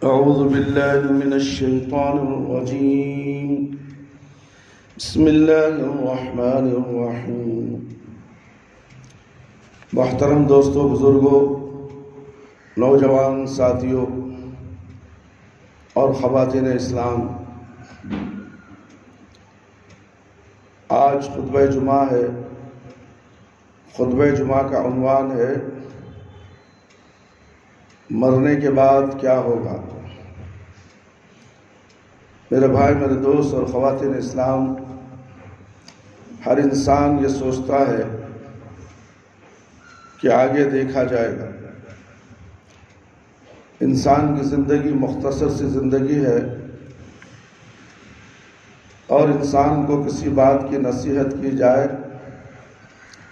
أعوذ بالله من الشيطان الرجيم بسم الله الرحمن الرحیم۔ محترم دوستوں، بزرگوں، نوجوان ساتھیوں اور خواتین اسلام، آج خطبہ جمعہ ہے۔ خطبہ جمعہ کا عنوان ہے مرنے کے بعد کیا ہوگا۔ میرے بھائی، میرے دوست اور خواتین اسلام، ہر انسان یہ سوچتا ہے کہ آگے دیکھا جائے گا۔ انسان کی زندگی مختصر سی زندگی ہے، اور انسان کو کسی بات کی نصیحت کی جائے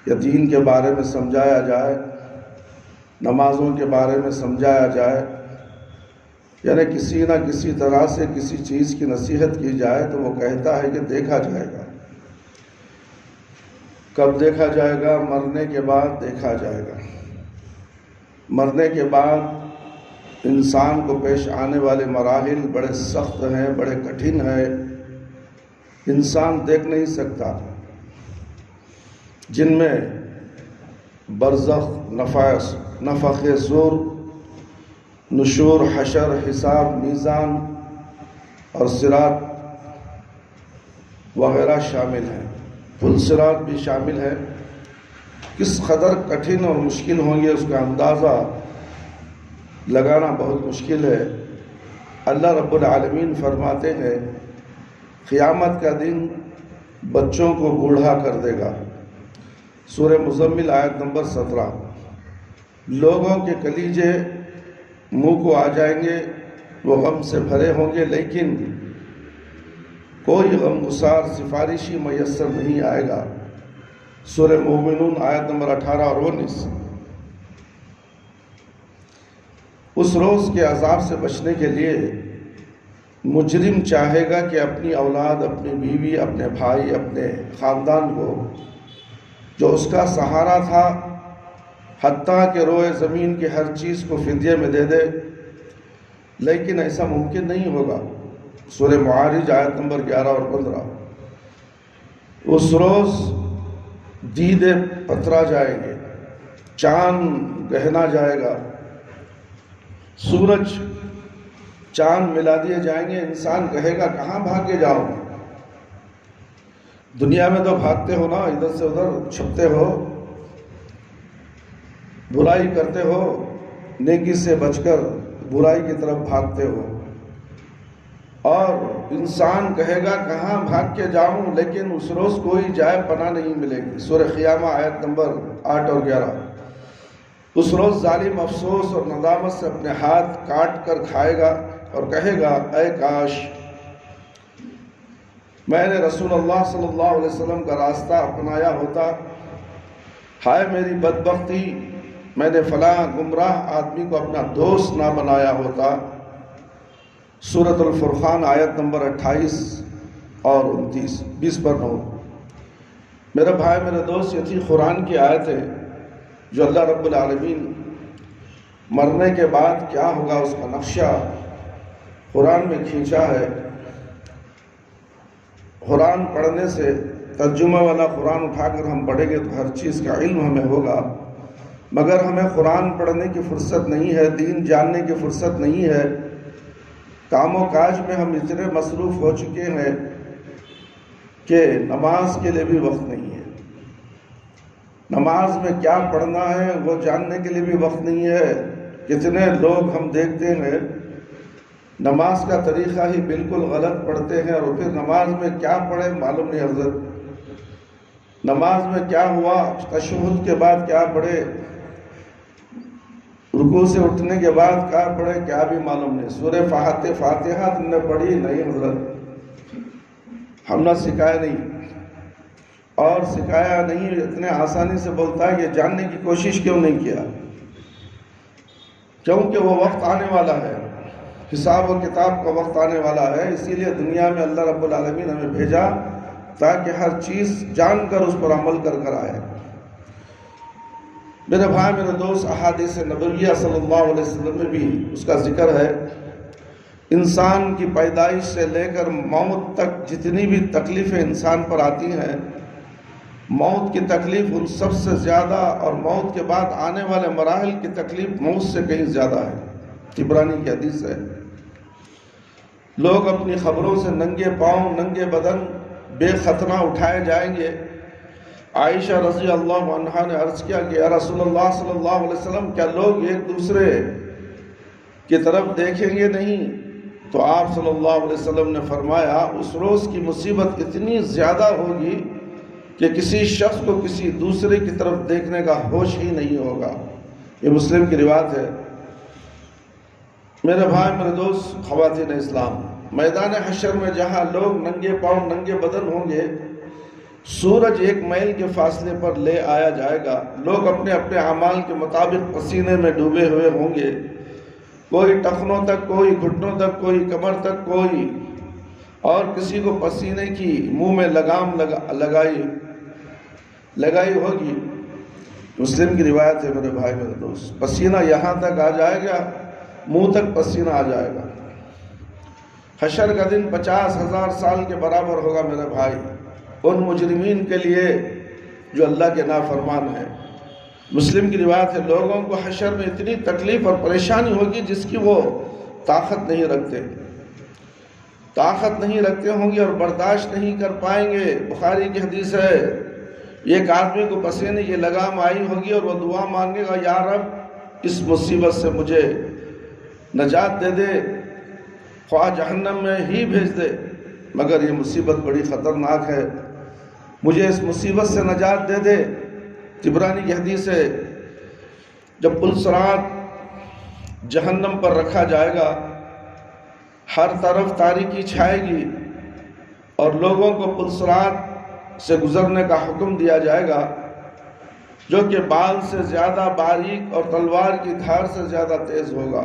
یا دین کے بارے میں سمجھایا جائے، نمازوں کے بارے میں سمجھایا جائے، یعنی کسی نہ کسی طرح سے کسی چیز کی نصیحت کی جائے تو وہ کہتا ہے کہ دیکھا جائے گا۔ کب دیکھا جائے گا؟ مرنے کے بعد دیکھا جائے گا۔ مرنے کے بعد انسان کو پیش آنے والے مراحل بڑے سخت ہیں، بڑے کٹھن ہیں، انسان دیکھ نہیں سکتا، جن میں برزخ، نفخ صور، نشور، حشر، حساب، میزان اور صراط وغیرہ شامل ہیں۔ پل صراط بھی شامل ہے۔ کس قدر کٹھن اور مشکل ہوں گے اس کا اندازہ لگانا بہت مشکل ہے۔ اللہ رب العالمین فرماتے ہیں قیامت کا دن بچوں کو بوڑھا کر دے گا۔ سورہ مزمل آیت نمبر 17۔ لوگوں کے کلیجے منہ کو آ جائیں گے، وہ غم سے بھرے ہوں گے، لیکن کوئی غم گسار سفارشی میسر نہیں آئے گا۔ سورہ مومنون آیت نمبر 18 اور 19۔ اس روز کے عذاب سے بچنے کے لیے مجرم چاہے گا کہ اپنی اولاد، اپنی بیوی، اپنے بھائی، اپنے خاندان کو جو اس کا سہارا تھا، حتیٰ کہ روئے زمین کی ہر چیز کو فدیے میں دے دے، لیکن ایسا ممکن نہیں ہوگا۔ سورہ معارج آیت نمبر 11 اور 15۔ اس روز دیدے پترا جائیں گے، چاند گہنا جائے گا، سورج چاند ملا دیے جائیں گے۔ انسان کہے گا کہاں بھاگے جاؤ؟ دنیا میں تو بھاگتے ہو نا، ادھر سے ادھر چھپتے ہو، برائی کرتے ہو، نیکی سے بچ کر برائی کی طرف بھاگتے ہو، اور انسان کہے گا کہاں بھاگ کے جاؤں، لیکن اس روز کوئی جائے پناہ نہیں ملے گی۔ سورہ قیامہ آیت نمبر 8 اور 11۔ اس روز ظالم افسوس اور ندامت سے اپنے ہاتھ کاٹ کر کھائے گا اور کہے گا اے کاش میں نے رسول اللہ صلی اللہ علیہ وسلم کا راستہ اپنایا ہوتا، ہائے میری بدبختی، میں نے فلاں گمراہ آدمی کو اپنا دوست نہ بنایا ہوتا۔ سورۃ الفرقان آیت نمبر 28 اور 29، 20 پر 9۔ میرے بھائی، میرے دوست، یہ تھی قرآن کی آیتیں جو اللہ رب العالمین مرنے کے بعد کیا ہوگا اس کا نقشہ قرآن میں کھینچا ہے۔ قرآن پڑھنے سے، ترجمہ والا قرآن اٹھا کر ہم پڑھیں گے تو ہر چیز کا علم ہمیں ہوگا، مگر ہمیں قرآن پڑھنے کی فرصت نہیں ہے، دین جاننے کی فرصت نہیں ہے۔ کام و کاج میں ہم اتنے مصروف ہو چکے ہیں کہ نماز کے لیے بھی وقت نہیں ہے۔ نماز میں کیا پڑھنا ہے وہ جاننے کے لیے بھی وقت نہیں ہے۔ کتنے لوگ ہم دیکھتے ہیں نماز کا طریقہ ہی بالکل غلط پڑھتے ہیں، اور پھر نماز میں کیا پڑھے معلوم نہیں۔ حضرت نماز میں کیا ہوا، تشہد کے بعد کیا پڑھے، رکوع سے اٹھنے کے بعد کیا پڑھے، کیا بھی معلوم نہیں۔ سورہ فاتحہ تم نے پڑھی نہیں؟ حضرت ہم نے سکھایا نہیں، اور سکھایا نہیں اتنے آسانی سے بولتا ہے، یہ جاننے کی کوشش کیوں نہیں کیا؟ کیونکہ وہ وقت آنے والا ہے، حساب و کتاب کا وقت آنے والا ہے۔ اسی لیے دنیا میں اللہ رب العالمین ہمیں بھیجا تاکہ ہر چیز جان کر اس پر عمل کر آئے۔ میرے بھائی، میرے دوست، احادیث نبویہ صلی اللہ علیہ وسلم میں بھی اس کا ذکر ہے۔ انسان کی پیدائش سے لے کر موت تک جتنی بھی تکلیفیں انسان پر آتی ہیں، موت کی تکلیف ان سب سے زیادہ اور موت کے بعد آنے والے مراحل کی تکلیف موت سے کہیں زیادہ ہے۔ عبرانی کی حدیث ہے، لوگ اپنی خبروں سے ننگے پاؤں ننگے بدن بے خطرہ اٹھائے جائیں گے۔ عائشہ رضی اللہ عنہا نے عرض کیا کہ یا رسول اللہ صلی اللہ علیہ وسلم، کیا لوگ ایک دوسرے کی طرف دیکھیں گے نہیں؟ تو آپ صلی اللہ علیہ وسلم نے فرمایا اس روز کی مصیبت اتنی زیادہ ہوگی کہ کسی شخص کو کسی دوسرے کی طرف دیکھنے کا ہوش ہی نہیں ہوگا۔ یہ مسلم کی روایت ہے۔ میرے بھائی، میرے دوست، خواتین اسلام، میدان حشر میں جہاں لوگ ننگے پاؤں ننگے بدن ہوں گے، سورج 1 میل کے فاصلے پر لے آیا جائے گا، لوگ اپنے اپنے اعمال کے مطابق پسینے میں ڈوبے ہوئے ہوں گے، کوئی ٹخنوں تک، کوئی گھٹنوں تک، کوئی کمر تک، کوئی اور کسی کو پسینے کی منہ میں لگام لگائی ہوگی۔ مسلم کی روایت ہے میرے بھائی میرے دوست، پسینہ یہاں تک آ جائے گا، منہ تک پسینہ آ جائے گا۔ حشر کا دن 50,000 سال کے برابر ہوگا میرے بھائی ان مجرمین کے لیے جو اللہ کے نافرمان ہیں۔ مسلم کی روایت ہے، لوگوں کو حشر میں اتنی تکلیف اور پریشانی ہوگی جس کی وہ طاقت نہیں رکھتے ہوں گے اور برداشت نہیں کر پائیں گے۔ بخاری کی حدیث ہے، ایک آدمی کو پسینے کی لگام آئی ہوگی اور وہ دعا مانگے گا، یا رب اس مصیبت سے مجھے نجات دے دے، خواہ جہنم میں ہی بھیج دے، مگر یہ مصیبت بڑی خطرناک ہے، مجھے اس مصیبت سے نجات دے دے۔ عبرانی کی حدیث ہے، جب پلسرات جہنم پر رکھا جائے گا، ہر طرف تاریکی چھائے گی اور لوگوں کو پلسرات سے گزرنے کا حکم دیا جائے گا جو کہ بال سے زیادہ باریک اور تلوار کی دھار سے زیادہ تیز ہوگا۔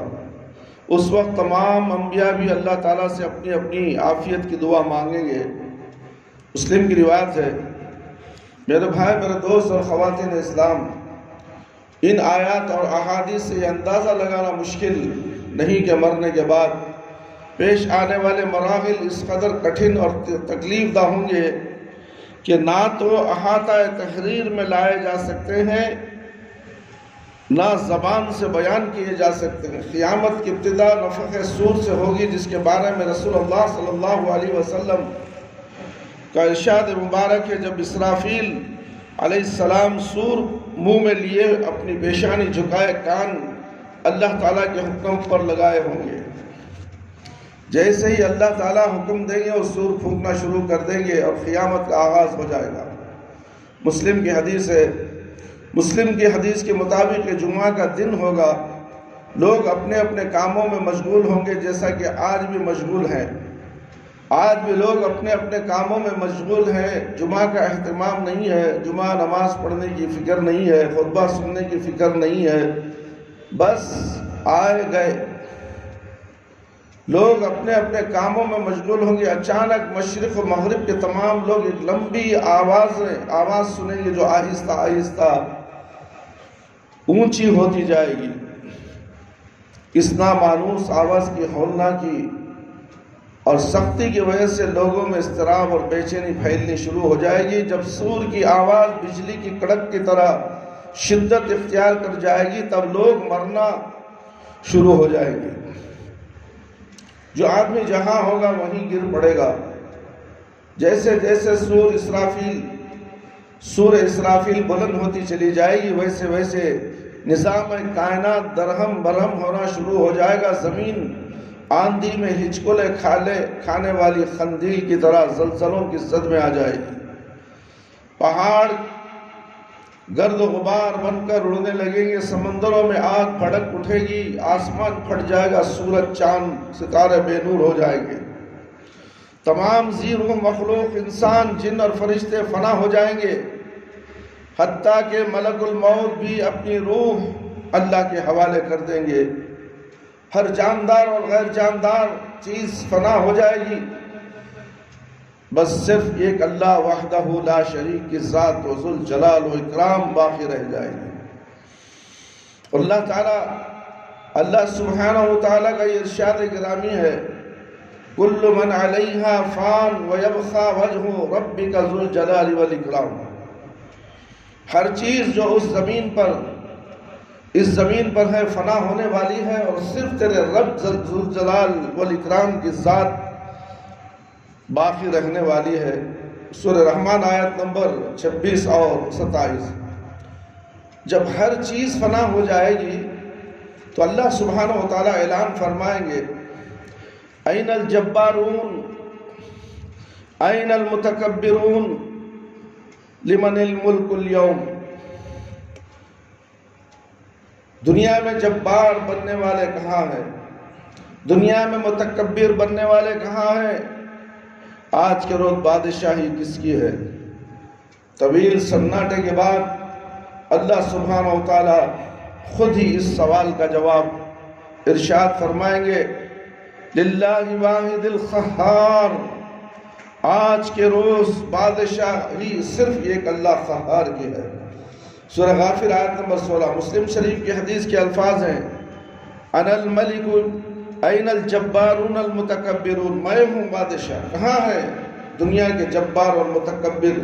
اس وقت تمام انبیاء بھی اللہ تعالیٰ سے اپنی اپنی عافیت کی دعا مانگیں گے۔ مسلم کی روایت ہے۔ میرے بھائی، میرے دوست اور خواتین اسلام، ان آیات اور احادیث سے یہ اندازہ لگانا مشکل نہیں کہ مرنے کے بعد پیش آنے والے مراحل اس قدر کٹھن اور تکلیف دہ ہوں گے کہ نہ تو احاطہ تحریر میں لائے جا سکتے ہیں، نہ زبان سے بیان کیے جا سکتے ہیں۔ قیامت کی ابتدا نفخ صور سے ہوگی، جس کے بارے میں رسول اللہ صلی اللہ علیہ وسلم کا ارشاد مبارک ہے، جب اسرافیل علیہ السلام سور منہ میں لیے اپنی پیشانی جھکائے کان اللہ تعالیٰ کے حکم پر لگائے ہوں گے، جیسے ہی اللہ تعالیٰ حکم دیں گے وہ سور پھونکنا شروع کر دیں گے اور قیامت کا آغاز ہو جائے گا۔ مسلم کی حدیث ہے، مسلم کی حدیث کے مطابق یہ جمعہ کا دن ہوگا، لوگ اپنے اپنے کاموں میں مشغول ہوں گے جیسا کہ آج بھی مشغول ہیں۔ آج بھی لوگ اپنے اپنے کاموں میں مشغول ہیں، جمعہ کا اہتمام نہیں ہے، جمعہ نماز پڑھنے کی فکر نہیں ہے، خطبہ سننے کی فکر نہیں ہے، بس آئے گئے۔ لوگ اپنے اپنے کاموں میں مشغول ہوں گے، اچانک مشرق و مغرب کے تمام لوگ ایک لمبی آواز سنیں گے جو آہستہ آہستہ اونچی ہوتی جائے گی۔ اس نامانوس آواز کی ہولناکی اور سختی کی وجہ سے لوگوں میں اضطراب اور بے چینی پھیلنی شروع ہو جائے گی۔ جب سور کی آواز بجلی کی کڑک کی طرح شدت اختیار کر جائے گی، تب لوگ مرنا شروع ہو جائیں گے۔ جو آدمی جہاں ہوگا وہیں گر پڑے گا۔ جیسے جیسے سور اسرافیل بلند ہوتی چلی جائے گی، ویسے ویسے نظام کائنات درہم برہم ہونا شروع ہو جائے گا۔ زمین آندھی میں ہچکولے کھانے والی خندیل کی طرح زلزلوں کی زد میں آ جائے گی۔ پہاڑ گرد و غبار بن کر اڑنے لگیں گے، سمندروں میں آگ بھڑک اٹھے گی، آسمان پھٹ جائے گا، سورج چاند ستارے بے نور ہو جائیں گے، تمام زیر و مخلوق انسان جن اور فرشتے فنا ہو جائیں گے، حتیٰ کہ ملک الموت بھی اپنی روح اللہ کے حوالے کر دیں گے۔ ہر جاندار اور غیر جاندار چیز فنا ہو جائے گی، بس صرف ایک اللہ وحدہ لا شریک کی ذات و ذل جلال و اکرام باقی رہ جائے گی۔ اللہ سبحانہ و تعالیٰ کا یہ ارشاد گرامی ہے، کل من علیہا فان ویبقی وجہ ربک ذو الجلال والاکرام، ہر چیز جو اس زمین پر ہے فنا ہونے والی ہے، اور صرف تیرے رب ذو الجلال والاکرام کی ذات باقی رہنے والی ہے۔ سورہ رحمان آیت نمبر 26 اور 27۔ جب ہر چیز فنا ہو جائے گی تو اللہ سبحانہ و تعالیٰ اعلان فرمائیں گے، این الجبارون این المتکبرون لمن الملک اليوم، دنیا میں جبار بننے والے کہاں ہیں؟ دنیا میں متکبر بننے والے کہاں ہیں؟ آج کے روز بادشاہی کس کی ہے؟ طویل سناٹے کے بعد اللہ سبحانہ و تعالیٰ خود ہی اس سوال کا جواب ارشاد فرمائیں گے، للہ واحد القہار، آج کے روز بادشاہی صرف ایک اللہ قہار کی ہے۔ سورہ غافر آیت نمبر 16۔ مسلم شریف کی حدیث کے الفاظ ہیں، انا الملک این الجبارون المتکبرون، میں ہوں بادشاہ، کہاں ہے دنیا کے جبار اور متکبر؟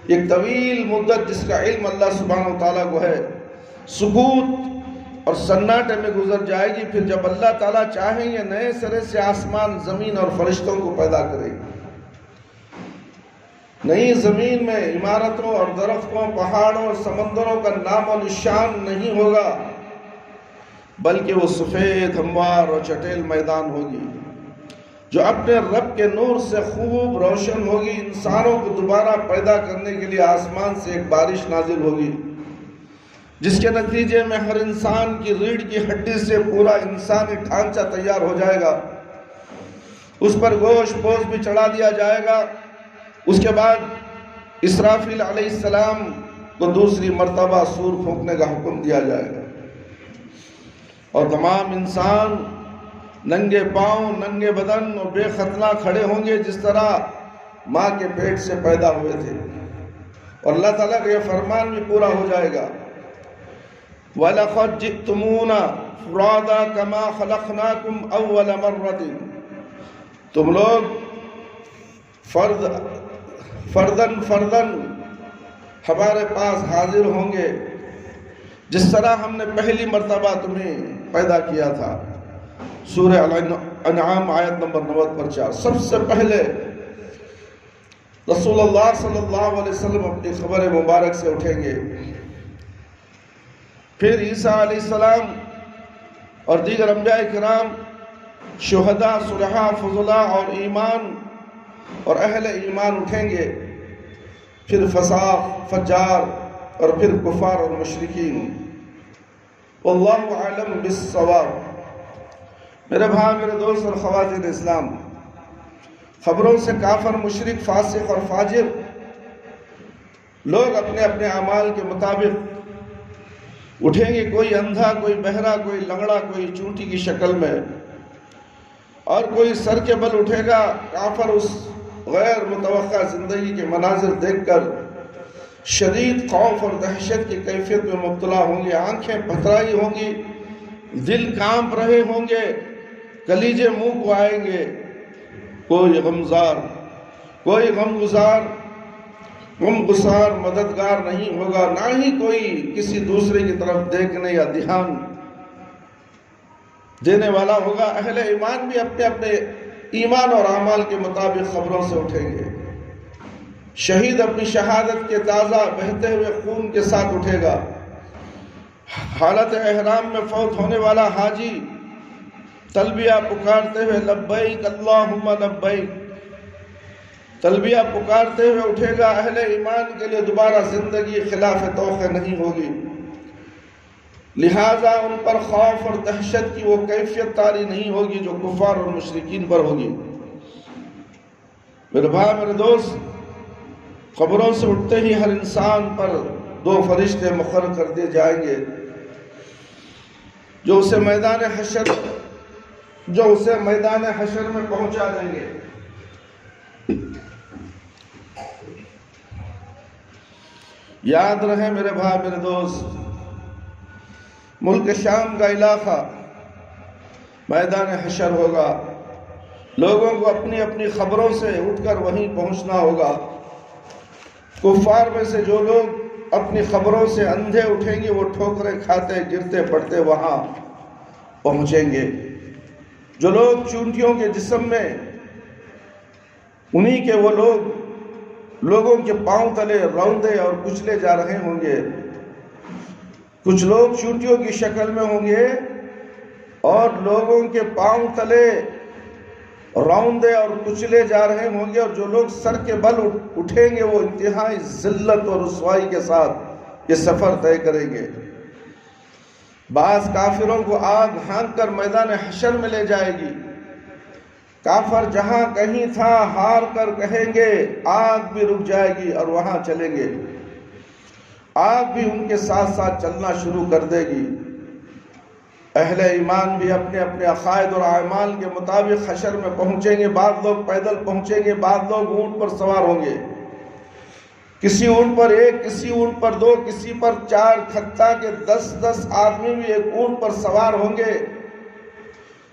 ایک طویل مدت جس کا علم اللہ سبحانہ و تعالیٰ کو ہے، سکوت اور سناٹے میں گزر جائے گی، پھر جب اللہ تعالیٰ چاہیں گے نئے سرے سے آسمان، زمین اور فرشتوں کو پیدا کرے گی۔ نئی زمین میں عمارتوں اور درختوں، پہاڑوں اور سمندروں کا نام و نشان نہیں ہوگا، بلکہ وہ سفید ہموار اور چٹیل میدان ہوگی جو اپنے رب کے نور سے خوب روشن ہوگی۔ انسانوں کو دوبارہ پیدا کرنے کے لیے آسمان سے ایک بارش نازل ہوگی، جس کے نتیجے میں ہر انسان کی ریڑھ کی ہڈی سے پورا انسانی ڈھانچہ تیار ہو جائے گا، اس پر گوشت پوش بھی چڑھا دیا جائے گا۔ اس کے بعد اسرافیل علیہ السلام کو دوسری مرتبہ سور پھونکنے کا حکم دیا جائے گا، اور تمام انسان ننگے پاؤں، ننگے بدن اور بے ختنہ کھڑے ہوں گے، جس طرح ماں کے پیٹ سے پیدا ہوئے تھے، اور اللہ تعالیٰ کا یہ فرمان بھی پورا ہو جائے گا، وَلَقَدْ جِئْتُمُونَا فُرَادَا كَمَا خَلَقْنَاكُمْ أَوَّلَ مَرَّةٍ، تم لوگ فردن ہمارے پاس حاضر ہوں گے جس طرح ہم نے پہلی مرتبہ تمہیں پیدا کیا تھا۔ سورہ انعام آیت نمبر 90 پر 4۔ سب سے پہلے رسول اللہ صلی اللہ علیہ وسلم اپنی خبر مبارک سے اٹھیں گے، پھر عیسیٰ علیہ السلام اور دیگر انبیاء کرام، شہداء، صلحاء، فضلاء اور ایمان اور اہل ایمان اٹھیں گے، پھر فساق، فجار، اور پھر کفار اور مشرکین۔ واللہ اعلم بالصواب۔ میرے بھائی، میرے دوست اور خواتین اسلام، خبروں سے کافر، مشرک، فاسق اور فاجر لوگ اپنے اپنے اعمال کے مطابق اٹھیں گے، کوئی اندھا، کوئی بہرا، کوئی لنگڑا، کوئی چونٹی کی شکل میں، اور کوئی سر کے بل اٹھے گا۔ کافر اس غیر متوقع زندگی کے مناظر دیکھ کر شدید خوف اور دہشت کی کیفیت میں مبتلا ہوں گے، آنکھیں پتھرائی ہوں گی، دل کانپ رہے ہوں گے، کلیجے منہ کو آئیں گے۔ کوئی کوئی غم گسار مددگار نہیں ہوگا، نہ ہی کوئی کسی دوسرے کی طرف دیکھنے یا دھیان دینے والا ہوگا۔ اہل ایمان بھی اپنے اپنے ایمان اور اعمال کے مطابق خبروں سے اٹھیں گے۔ شہید اپنی شہادت کے تازہ بہتے ہوئے خون کے ساتھ اٹھے گا۔ حالت احرام میں فوت ہونے والا حاجی تلبیہ پکارتے ہوئے لبیک اللہم لبیک، تلبیہ پکارتے ہوئے اٹھے گا۔ اہل ایمان کے لیے دوبارہ زندگی خلاف توقع نہیں ہوگی، لہٰذا ان پر خوف اور دہشت کی وہ کیفیت طاری نہیں ہوگی جو کفار اور مشرکین پر ہوگی۔ میرے بھائی، میرے دوست، قبروں سے اٹھتے ہی ہر انسان پر دو فرشتے مقرر کر دیے جائیں گے جو اسے میدان حشر میں پہنچا دیں گے۔ یاد رہے میرے بھائی، میرے دوست، ملک شام کا علاقہ میدان حشر ہوگا۔ لوگوں کو اپنی اپنی خبروں سے اٹھ کر وہیں پہنچنا ہوگا۔ کفار میں سے جو لوگ اپنی خبروں سے اندھے اٹھیں گے وہ ٹھوکریں کھاتے گرتے پڑتے وہاں پہنچیں گے۔ جو لوگ چونٹیوں کے جسم میں انہی کے وہ لوگ لوگوں کے پاؤں تلے روندے اور کچلے جا رہے ہوں گے۔ کچھ لوگ چونٹیوں کی شکل میں ہوں گے اور لوگوں کے پاؤں تلے روندے اور کچلے جا رہے ہوں گے، اور جو لوگ سر کے بل اٹھیں گے وہ انتہائی ذلت اور رسوائی کے ساتھ یہ سفر طے کریں گے۔ بعض کافروں کو آگ ہانک کر میدان حشر میں لے جائے گی۔ کافر جہاں کہیں تھا ہار کر کہیں گے آگ بھی رک جائے گی اور وہاں چلیں گے۔ آگ بھی ان کے ساتھ ساتھ چلنا شروع کر دے گی۔ اہل ایمان بھی اپنے اپنے عقائد اور اعمال کے مطابق حشر میں پہنچیں گے۔ بعض لوگ پیدل پہنچیں گے، بعض لوگ اونٹ پر سوار ہوں گے، کسی اونٹ پر ایک، کسی اونٹ پر دو، کسی پر چار، حتیٰ کہ 10 آدمی بھی ایک اونٹ پر سوار ہوں گے۔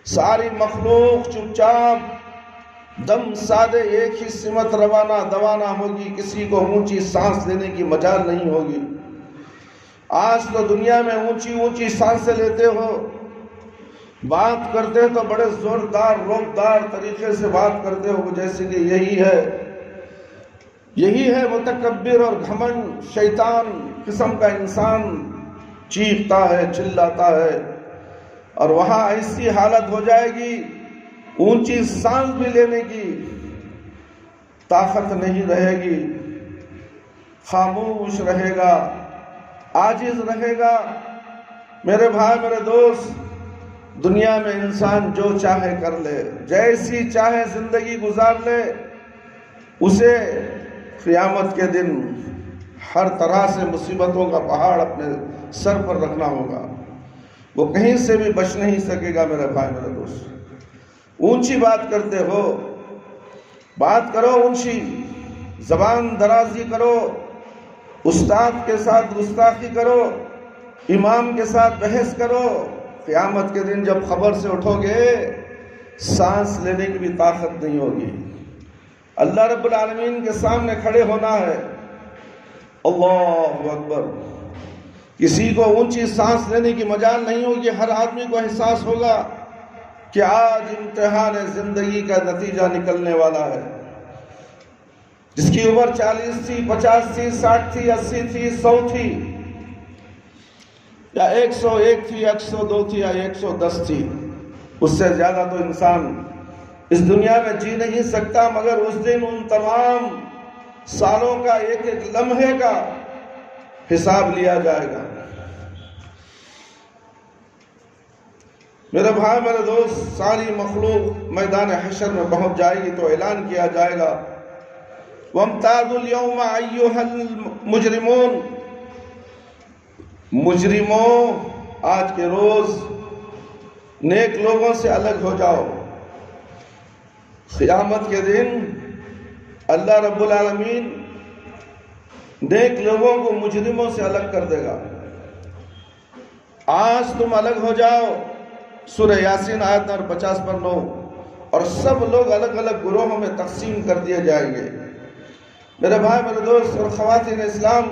ساری مخلوق چپ چاپ دم سادے ایک ہی سمت روانہ ہوگی، کسی کو اونچی سانس لینے کی مجال نہیں ہوگی۔ آج تو دنیا میں اونچی سانسیں لیتے ہو، بات کرتے تو بڑے زوردار روبدار طریقے سے بات کرتے ہو، جیسے کہ یہی ہے متکبر اور گھمنڈ شیطان قسم کا انسان چیختا ہے، چلاتا ہے، اور وہاں ایسی حالت ہو جائے گی اونچی سانس بھی لینے کی طاقت نہیں رہے گی، خاموش رہے گا، عاجز رہے گا۔ میرے بھائی، میرے دوست، دنیا میں انسان جو چاہے کر لے، جیسی چاہے زندگی گزار لے، اسے قیامت کے دن ہر طرح سے مصیبتوں کا پہاڑ اپنے سر پر رکھنا ہوگا، وہ کہیں سے بھی بچ نہیں سکے گا۔ میرے بھائی، میرے دوست، اونچی بات کرتے ہو، بات کرو اونچی، زبان درازی کرو، استاد کے ساتھ گستاخی کرو، امام کے ساتھ بحث کرو، قیامت کے دن جب خبر سے اٹھو گے سانس لینے کی بھی طاقت نہیں ہوگی۔ اللہ رب العالمین کے سامنے کھڑے ہونا ہے۔ اللہ اکبر۔ کسی کو اونچی سانس لینے کی مجال نہیں ہوگی۔ ہر آدمی کو احساس ہوگا کہ آج امتحان زندگی کا نتیجہ نکلنے والا ہے۔ جس کی عمر 40 تھی، 50 تھی، 60 تھی، 80 تھی، 100 تھی، یا 101 تھی، 102 تھی، یا 110 تھی، اس سے زیادہ تو انسان اس دنیا میں جی نہیں سکتا، مگر اس دن ان تمام سالوں کا ایک ایک لمحے کا حساب لیا جائے گا۔ میرے بھائی، میرے دوست، ساری مخلوق میدان حشر میں پہنچ جائے گی تو اعلان کیا جائے گا، وَامْتَازُوا الْيَوْمَ أَيُّهَا الْمُجْرِمُونَ، مجرموں آج کے روز نیک لوگوں سے الگ ہو جاؤ۔ قیامت کے دن اللہ رب العالمین نیک لوگوں کو مجرموں سے الگ کر دے گا۔ آج تم الگ ہو جاؤ، سورہ یاسین آیت نمبر 50 پر 9، اور سب لوگ الگ الگ گروہوں میں تقسیم کر دیے جائیں گے۔ میرے بھائی، میرے دوست اور خواتین اسلام،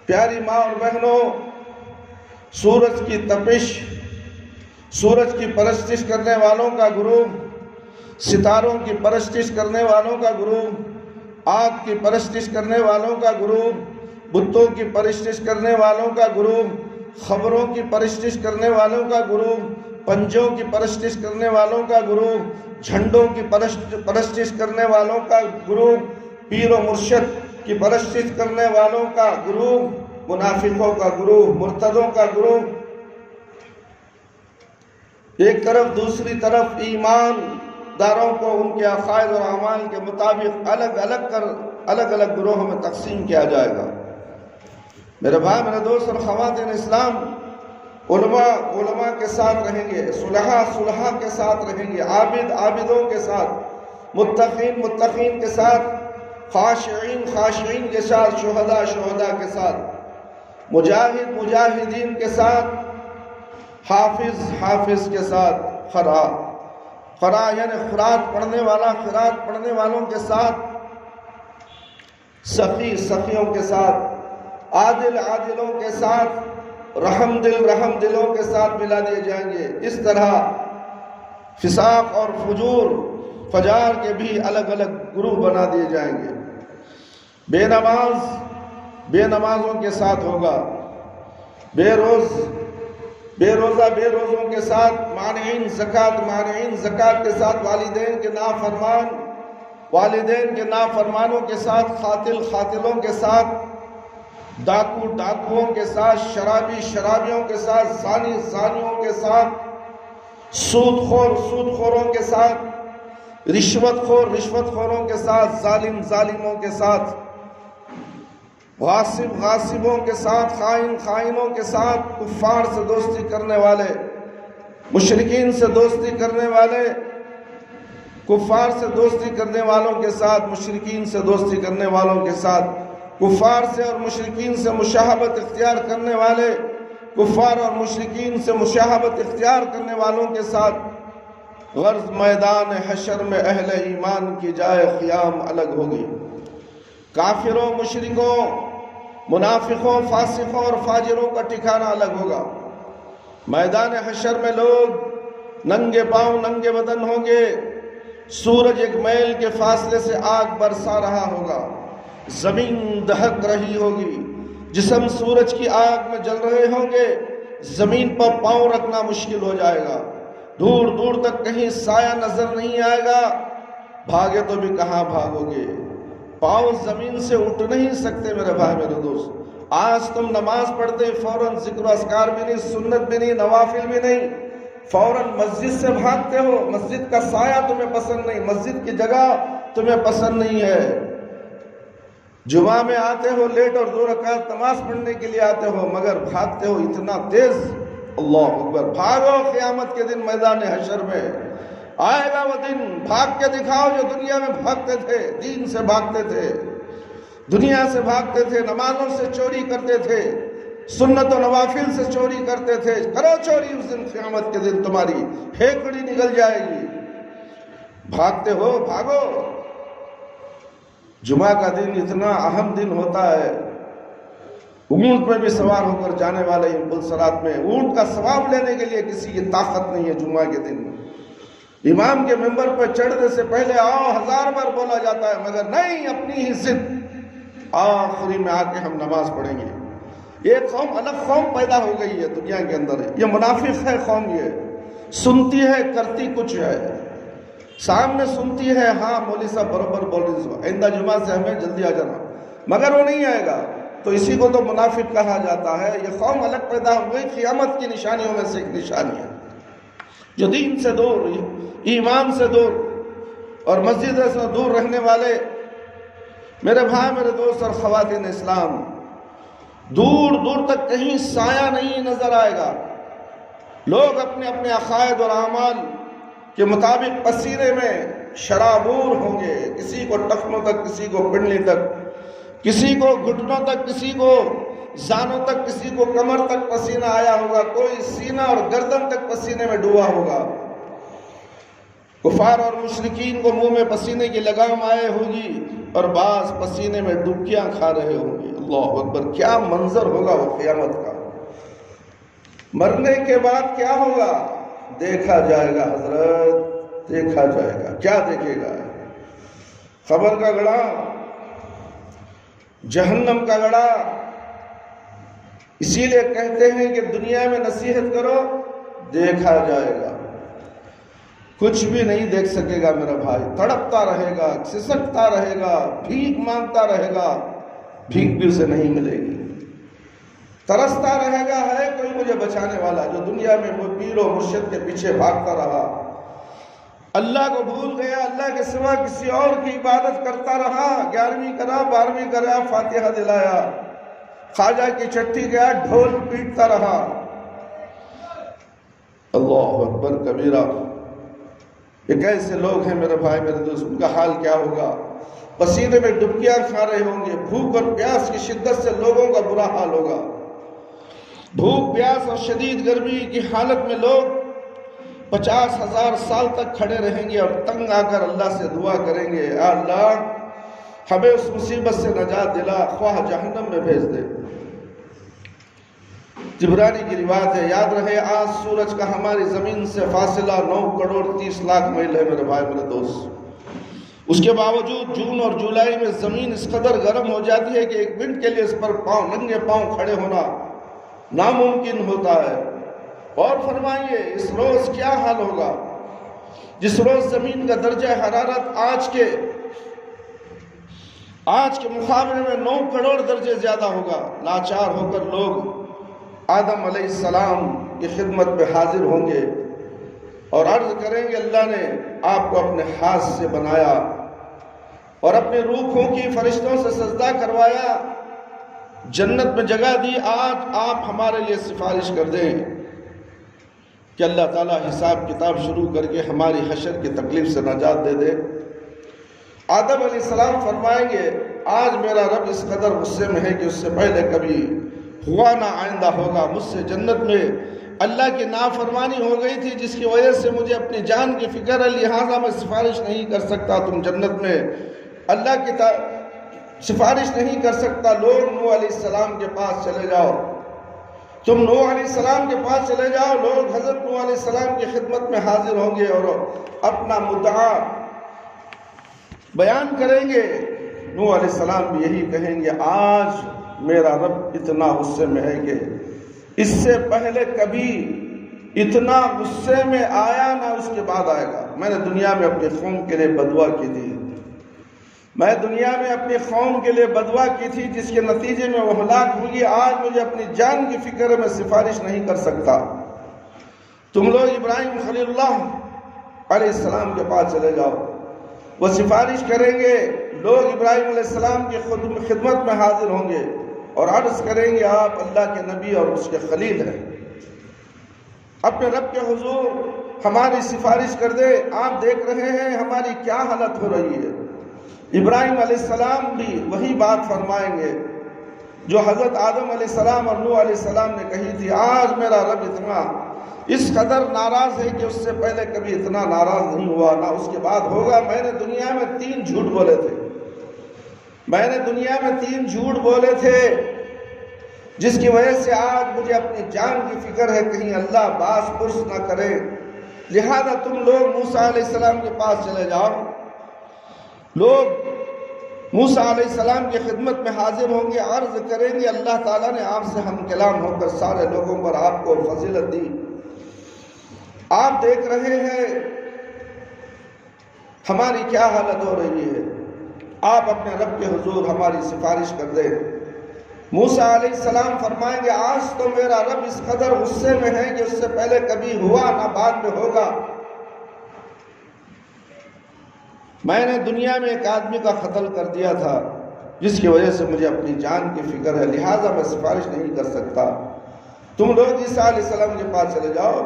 پیاری ماں اور بہنوں، سورج کی تپش، سورج کی پرستش کرنے والوں کا گروہ، ستاروں کی پرستش کرنے والوں کا گروہ، آگ کی پرستش کرنے والوں کا گروہ، بتوں کی پرستش کرنے والوں کا گروہ، خبروں کی پرستش کرنے والوں کا گروہ، پنجوں کی پرستش کرنے والوں کا گروہ، جھنڈوں کی پرستش کرنے والوں کا گروہ، پیر و مرشد کی پرستش کرنے والوں کا گروہ، منافقوں کا گروہ، مرتدوں کا گروہ ایک طرف، دوسری طرف ایمان داروں کو ان کے عقائد اور اعمال کے مطابق الگ الگ گروہوں میں تقسیم کیا جائے گا۔ میرے بھائی، میرے دوست اور خواتین اسلام، علماء کے ساتھ رہیں گے، صلحاء کے ساتھ رہیں گے، عابدوں کے ساتھ، متقین کے ساتھ، خاشعین کے ساتھ، شہداء کے ساتھ، مجاہدین کے ساتھ، حافظ کے ساتھ، یعنی قرآن پڑھنے والا قرآن پڑھنے والوں کے ساتھ، سخی سخیوں کے ساتھ، عادل عادلوں کے ساتھ، رحم دلوں کے ساتھ ملا دیے جائیں گے۔ اس طرح فساق اور فجار کے بھی الگ الگ گروہ بنا دیے جائیں گے۔ بے نمازوں کے ساتھ ہوگا، بے روزوں کے ساتھ، مانعین زکوٰۃ کے ساتھ، والدین کے نافرمانوں کے ساتھ، قاتلوں کے ساتھ، ڈاکوؤں کے ساتھ، شرابیوں کے ساتھ، زانیوں کے ساتھ، سودخوروں کے ساتھ، رشوت خوروں کے ساتھ، ظالموں کے ساتھ، غاصبوں کے ساتھ، خائنوں کے ساتھ، کفار سے دوستی کرنے والے، مشرکین سے دوستی کرنے والے، کفار سے دوستی کرنے والوں کے ساتھ، مشرکین سے دوستی کرنے والوں کے ساتھ، کفار سے اور مشرکین سے مشاہبت اختیار کرنے والے، کفار اور مشرکین سے مشاہبت اختیار کرنے والوں کے ساتھ۔ غرض میدان حشر میں اہل ایمان کی جائے قیام الگ ہوگی، کافروں، مشرکوں، منافقوں، فاسقوں اور فاجروں کا ٹھکانہ الگ ہوگا۔ میدان حشر میں لوگ ننگے پاؤں ننگے بدن ہوں گے، سورج 1 میل کے فاصلے سے آگ برسا رہا ہوگا، زمین دہک رہی ہوگی، جسم سورج کی آگ میں جل رہے ہوں گے، زمین پر پاؤں رکھنا مشکل ہو جائے گا، دور دور تک کہیں سایہ نظر نہیں آئے گا، بھاگے تو بھی کہاں بھاگو گے، پاؤں زمین سے اٹھ نہیں سکتے میرے بھائی میرے دوست۔ آج تم نماز پڑھتے فوراً ذکر و اذکار بھی نہیں، سنت بھی نہیں، نوافل بھی نہیں، فوراً مسجد سے بھاگتے ہو، مسجد کا سایہ تمہیں پسند نہیں، مسجد کی جگہ تمہیں پسند نہیں ہے، جمعہ میں آتے ہو لیٹ اور 2 رکعت نماز پڑھنے کے لیے آتے ہو، مگر بھاگتے ہو اتنا تیز، اللہ اکبر، بھاگو قیامت کے دن میدان حشر میں آئے گا وہ دن، بھاگ کے دکھاؤ جو دنیا میں بھاگتے تھے، دین سے بھاگتے تھے، دنیا سے بھاگتے تھے، نمازوں سے چوری کرتے تھے، سنت و نوافل سے چوری کرتے تھے، کرو چوری، اس دن قیامت کے دن تمہاری ہیکڑی نکل جائے گی، بھاگتے ہو بھاگو۔ جمعہ کا دن اتنا اہم دن ہوتا ہے، اونٹ میں بھی سوار ہو کر جانے والے پلسرات میں اونٹ کا ثواب لینے کے لیے کسی کی طاقت نہیں ہے۔ جمعہ کے دن امام کے ممبر پر چڑھنے سے پہلے آؤ 1000 بار بولا جاتا ہے، مگر نہیں، اپنی ہی ضد، آخری میں آ کے ہم نماز پڑھیں گے۔ ایک قوم الگ قوم پیدا ہو گئی ہے دنیا کے اندر، یہ منافق ہے قوم، یہ سنتی ہے کرتی کچھ ہے، سامنے سنتی ہے ہاں مولوی صاحب برابر بول رہے، آئندہ جمعہ سے ہمیں جلدی آ جانا، مگر وہ نہیں آئے گا، تو اسی کو تو منافق کہا جاتا ہے۔ یہ قوم الگ پیدا ہو گئی، قیامت کی نشانیوں میں سے ایک نشانی ہے، جو دین سے دور، ایمان سے دور اور مسجد سے دور رہنے والے میرے بھائی میرے دوست اور خواتین اسلام، دور دور تک کہیں سایہ نہیں نظر آئے گا، لوگ اپنے اپنے عقائد اور اعمال کے مطابق پسینے میں شرابور ہوں گے، کسی کو ٹخنوں تک، کسی کو پنڈلی تک، کسی کو گھٹنوں تک، کسی کو زانوں تک، کسی کو کمر تک پسینہ آیا ہوگا، کوئی سینہ اور گردن تک پسینے میں ڈوبا ہوگا، کفار اور مشرکین کو منہ میں پسینے کی لگام آئے ہوگی اور بعض پسینے میں ڈبکیاں کھا رہے ہوں گے۔ اللہ اکبر، کیا منظر ہوگا وہ قیامت کا۔ مرنے کے بعد کیا ہوگا دیکھا جائے گا حضرت، دیکھا جائے گا۔ کیا دیکھے گا؟ قبر کا گڑھا، جہنم کا گڑھا۔ اسی لیے کہتے ہیں کہ دنیا میں نصیحت کرو، دیکھا جائے گا۔ کچھ بھی نہیں دیکھ سکے گا میرا بھائی، تڑپتا رہے گا، سسکتا رہے گا، بھیک مانگتا رہے گا، بھیک بھی اسے نہیں ملے گی، ترستا رہے گا، ہے کوئی مجھے بچانے والا؟ جو دنیا میں وہ پیر و مرشد کے پیچھے بھاگتا رہا، اللہ کو بھول گیا، اللہ کے سوا کسی اور کی عبادت کرتا رہا، 11ویں کرا 12ویں کرا، فاتحہ دلایا، خواجہ کی چٹھی گیا، ڈھول پیٹتا رہا۔ اللہ اکبر کبیرہ۔ یہ کیسے لوگ ہیں میرے بھائی میرے دوست، ان کا حال کیا ہوگا؟ پسینے میں ڈبکیاں کھا رہے ہوں گے، بھوک اور پیاس کی شدت سے لوگوں کا برا حال ہوگا، بھوک پیاس اور شدید گرمی کی حالت میں لوگ 50,000 سال تک کھڑے رہیں گے اور تنگ آ کر اللہ سے دعا کریں گے، اے اللہ ہمیں اس مصیبت سے نجات دلا، خواہ جہنم میں بھیج دے۔ جبرانی کی روایت ہے، یاد رہے آج سورج کا ہماری زمین سے فاصلہ 9 کروڑ 30 لاکھ میل ہے میرے بھائی میرے دوست۔ اس کے باوجود جون اور جولائی میں زمین اس قدر گرم ہو جاتی ہے کہ ایک منٹ کے لیے اس پر ننگے پاؤں کھڑے ہونا ناممکن ہوتا ہے۔ اور فرمائیے اس روز کیا حال ہوگا جس روز زمین کا درجہ حرارت آج کے مقابلے میں 9 کروڑ درجے زیادہ ہوگا۔ لاچار ہو کر لوگ آدم علیہ السلام کی خدمت میں حاضر ہوں گے اور عرض کریں گے، اللہ نے آپ کو اپنے ہاتھ سے بنایا اور اپنے روحوں کی فرشتوں سے سجدہ کروایا، جنت میں جگہ دی، آج آپ ہمارے لیے سفارش کر دیں کہ اللہ تعالیٰ حساب کتاب شروع کر کے ہماری حشر کی تکلیف سے نجات دے دے۔ آدم علیہ السلام فرمائیں گے، آج میرا رب اس قدر غصے میں ہے کہ اس سے پہلے کبھی ہوا نہ آئندہ ہوگا، مجھ سے جنت میں اللہ کی نافرمانی ہو گئی تھی جس کی وجہ سے مجھے اپنی جان کی فکر ہے، لہٰذا میں سفارش نہیں کر سکتا، تم جنت میں اللہ کی سفارش نہیں کر سکتا۔ لوگ نوح علیہ السلام کے پاس چلے جاؤ، تم نوح علیہ السلام کے پاس چلے جاؤ، لوگ حضرت نوح علیہ السلام کی خدمت میں حاضر ہوں گے اور اپنا مدعا بیان کریں گے۔ نوح علیہ السلام بھی یہی کہیں گے، آج میرا رب اتنا غصے میں ہے کہ اس سے پہلے کبھی اتنا غصے میں آیا نہ اس کے بعد آئے گا۔ میں نے دنیا میں اپنی قوم کے لیے بدعا کی تھی، میں دنیا میں اپنی قوم کے لیے بدعا کی تھی جس کے نتیجے میں وہ ہلاک ہوئی، آج مجھے اپنی جان کی فکر ہے، میں سفارش نہیں کر سکتا۔ تم لوگ ابراہیم خلیل اللہ علیہ السلام کے پاس چلے جاؤ، وہ سفارش کریں گے، لوگ ابراہیم علیہ السلام کی خدمت میں حاضر ہوں گے اور عرض کریں گے، آپ اللہ کے نبی اور اس کے خلیل ہیں، اپنے رب کے حضور ہماری سفارش کر دے، آپ دیکھ رہے ہیں ہماری کیا حالت ہو رہی ہے۔ ابراہیم علیہ السلام بھی وہی بات فرمائیں گے جو حضرت آدم علیہ السلام اور نوح علیہ السلام نے کہی تھی، آج میرا رب اتنا اس قدر ناراض ہے کہ اس سے پہلے کبھی اتنا ناراض نہیں ہوا، نہ اس کے بعد ہوگا۔ میں نے دنیا میں 3 جھوٹ بولے تھے، میں نے دنیا میں 3 جھوٹ بولے تھے جس کی وجہ سے آج مجھے اپنی جان کی فکر ہے، کہیں اللہ باس پرس نہ کرے، لہذا تم لوگ موسیٰ علیہ السلام کے پاس چلے جاؤ۔ لوگ موسیٰ علیہ السلام کی خدمت میں حاضر ہوں گے، عرض کریں گے، اللہ تعالیٰ نے آپ سے ہم کلام ہو کر سارے لوگوں پر آپ کو فضیلت دی، آپ دیکھ رہے ہیں ہماری کیا حالت ہو رہی ہے، آپ اپنے رب کے حضور ہماری سفارش کر دیں۔ موسیٰ علیہ السلام فرمائیں گے، آج تو میرا رب اس قدر غصے میں ہے کہ اس سے پہلے کبھی ہوا نہ بعد میں ہوگا۔ میں نے دنیا میں ایک آدمی کا قتل کر دیا تھا جس کی وجہ سے مجھے اپنی جان کی فکر ہے، لہٰذا میں سفارش نہیں کر سکتا۔ تم لوگ عیسیٰ علیہ السلام کے پاس چلے جاؤ،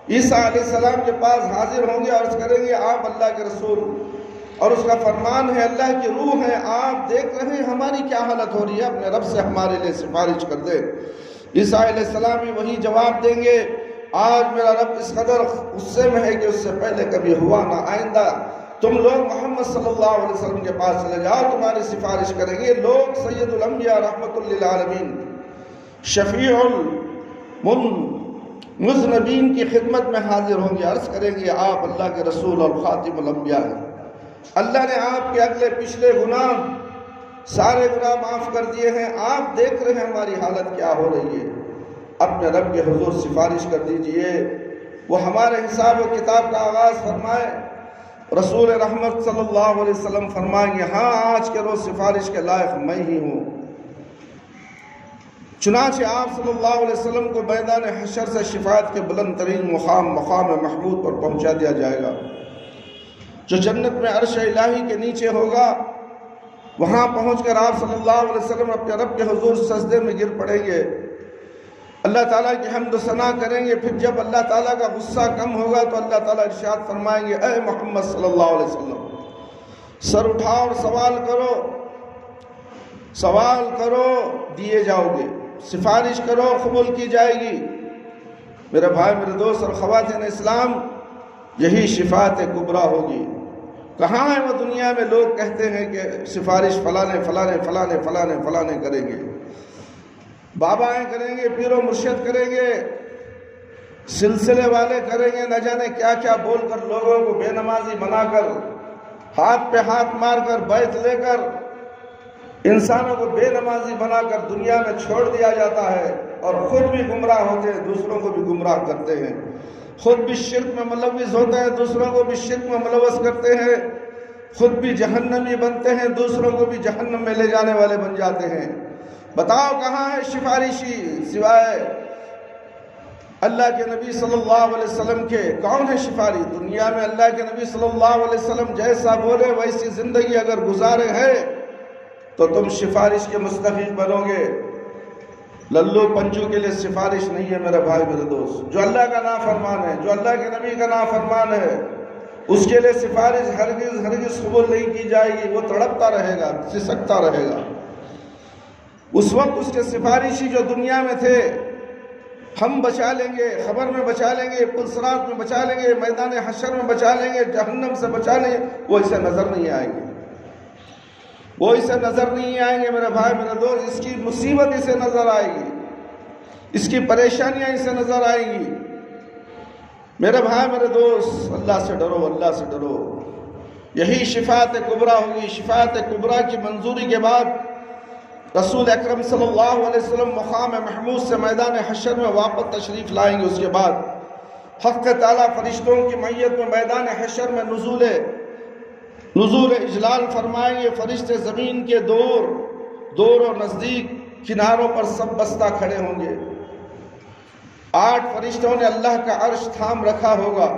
عیسیٰ علیہ السلام کے پاس حاضر ہوں گے، عرض کریں گے، آپ اللہ کے رسول اور اس کا فرمان ہے، اللہ کی روح ہے، آپ دیکھ رہے ہیں ہماری کیا حالت ہو رہی ہے، اپنے رب سے ہمارے لیے سفارش کر دے۔ عیسیٰ علیہ السلام بھی وہی جواب دیں گے، آج میرا رب اس قدر غصے میں ہے کہ اس سے پہلے کبھی ہوا نہ آئندہ۔ تم لوگ محمد صلی اللہ علیہ وسلم کے پاس چلے جاؤ، تمہاری سفارش کریں گے۔ لوگ سید الانبیاء رحمت للعالمین شفیع المذنبین کی خدمت میں حاضر ہوں گے، عرض کریں گے، آپ اللہ کے رسول اور خاتم الانبیاء ہیں، اللہ نے آپ کے اگلے پچھلے گناہ سارے گناہ معاف کر دیے ہیں، آپ دیکھ رہے ہیں ہماری حالت کیا ہو رہی ہے، اپنے رب کے حضور سفارش کر دیجئے، وہ ہمارے حساب و کتاب کا آغاز فرمائے۔ رسول رحمت صلی اللہ علیہ وسلم فرمائیں گے، ہاں آج کے روز سفارش کے لائق میں ہی ہوں۔ چنانچہ آپ صلی اللہ علیہ وسلم کو میدان حشر سے شفاعت کے بلند ترین مقام محمود پر پہنچا دیا جائے گا، جو جنت میں عرش الہی کے نیچے ہوگا۔ وہاں پہنچ کر آپ صلی اللہ علیہ وسلم اپنے رب کے حضور سجدے میں گر پڑیں گے، اللہ تعالیٰ کی حمد و ثنا کریں گے۔ پھر جب اللہ تعالیٰ کا غصہ کم ہوگا تو اللہ تعالیٰ ارشاد فرمائیں گے، اے محمد صلی اللہ علیہ وسلم، سر اٹھاؤ اور سوال کرو دیے جاؤ گے، سفارش کرو قبول کی جائے گی۔ میرے بھائی میرے دوست اور خواتین اسلام، یہی شفاعت کبریٰ ہوگی۔ کہاں ہے وہ دنیا میں لوگ کہتے ہیں کہ سفارش فلانے فلانے فلانے فلانے فلانے کریں گے، بابائیں کریں گے، پیر و مرشد کریں گے، سلسلے والے کریں گے، نہ جانے کیا کیا بول کر لوگوں کو بے نمازی بنا کر، ہاتھ پہ ہاتھ مار کر، بیعت لے کر انسانوں کو بے نمازی بنا کر دنیا میں چھوڑ دیا جاتا ہے، اور خود بھی گمراہ ہوتے ہیں، دوسروں کو بھی گمراہ کرتے ہیں، خود بھی شرک میں ملوث ہوتے ہیں، دوسروں کو بھی شرک میں ملوث کرتے ہیں، خود بھی جہنمی بنتے ہیں، دوسروں کو بھی جہنم میں لے جانے والے بن جاتے ہیں۔ بتاؤ کہاں ہے سفارشی سوائے اللہ کے نبی صلی اللہ علیہ وسلم کے؟ کون ہے سفارش دنیا میں؟ اللہ کے نبی صلی اللہ علیہ وسلم جیسا بولے ویسی زندگی اگر گزارے ہیں تو تم سفارش کے مستحق بنو گے۔ للو پنجو کے لیے سفارش نہیں ہے میرے بھائی میرے دوست۔ جو اللہ کا نافرمان ہے، جو اللہ کے نبی کا نافرمان ہے، اس کے لیے سفارش ہرگز ہرگز قبول نہیں کی جائے گی۔ وہ تڑپتا رہے گا، سسکتا رہے گا۔ اس وقت اس کے سفارشی جو دنیا میں تھے، ہم بچا لیں گے، خبر میں بچا لیں گے، پل صراط میں بچا لیں گے، میدان حشر میں بچا لیں گے، جہنم سے بچا لیں گے، وہ اسے نظر نہیں آئیں گے، وہ اسے نظر نہیں آئیں گے میرے بھائی میرے دوست۔ اس کی مصیبت اسے نظر آئے گی، اس کی پریشانیاں اسے نظر آئیں گی۔ میرے بھائی میرے دوست، اللہ سے ڈرو، اللہ سے ڈرو۔ یہی شفاعت کبریٰ ہوگی۔ شفاعت کبریٰ کی منظوری کے بعد رسول اکرم صلی اللہ علیہ وسلم مقام محمود سے میدان حشر میں واپس تشریف لائیں گے۔ اس کے بعد حق تعالیٰ فرشتوں کی معیت میں میدان حشر میں نزول اجلال فرمائیں گے۔ فرشتے زمین کے دور اور نزدیک کناروں پر سب بستہ کھڑے ہوں گے۔ 8 فرشتوں نے اللہ کا عرش تھام رکھا ہوگا۔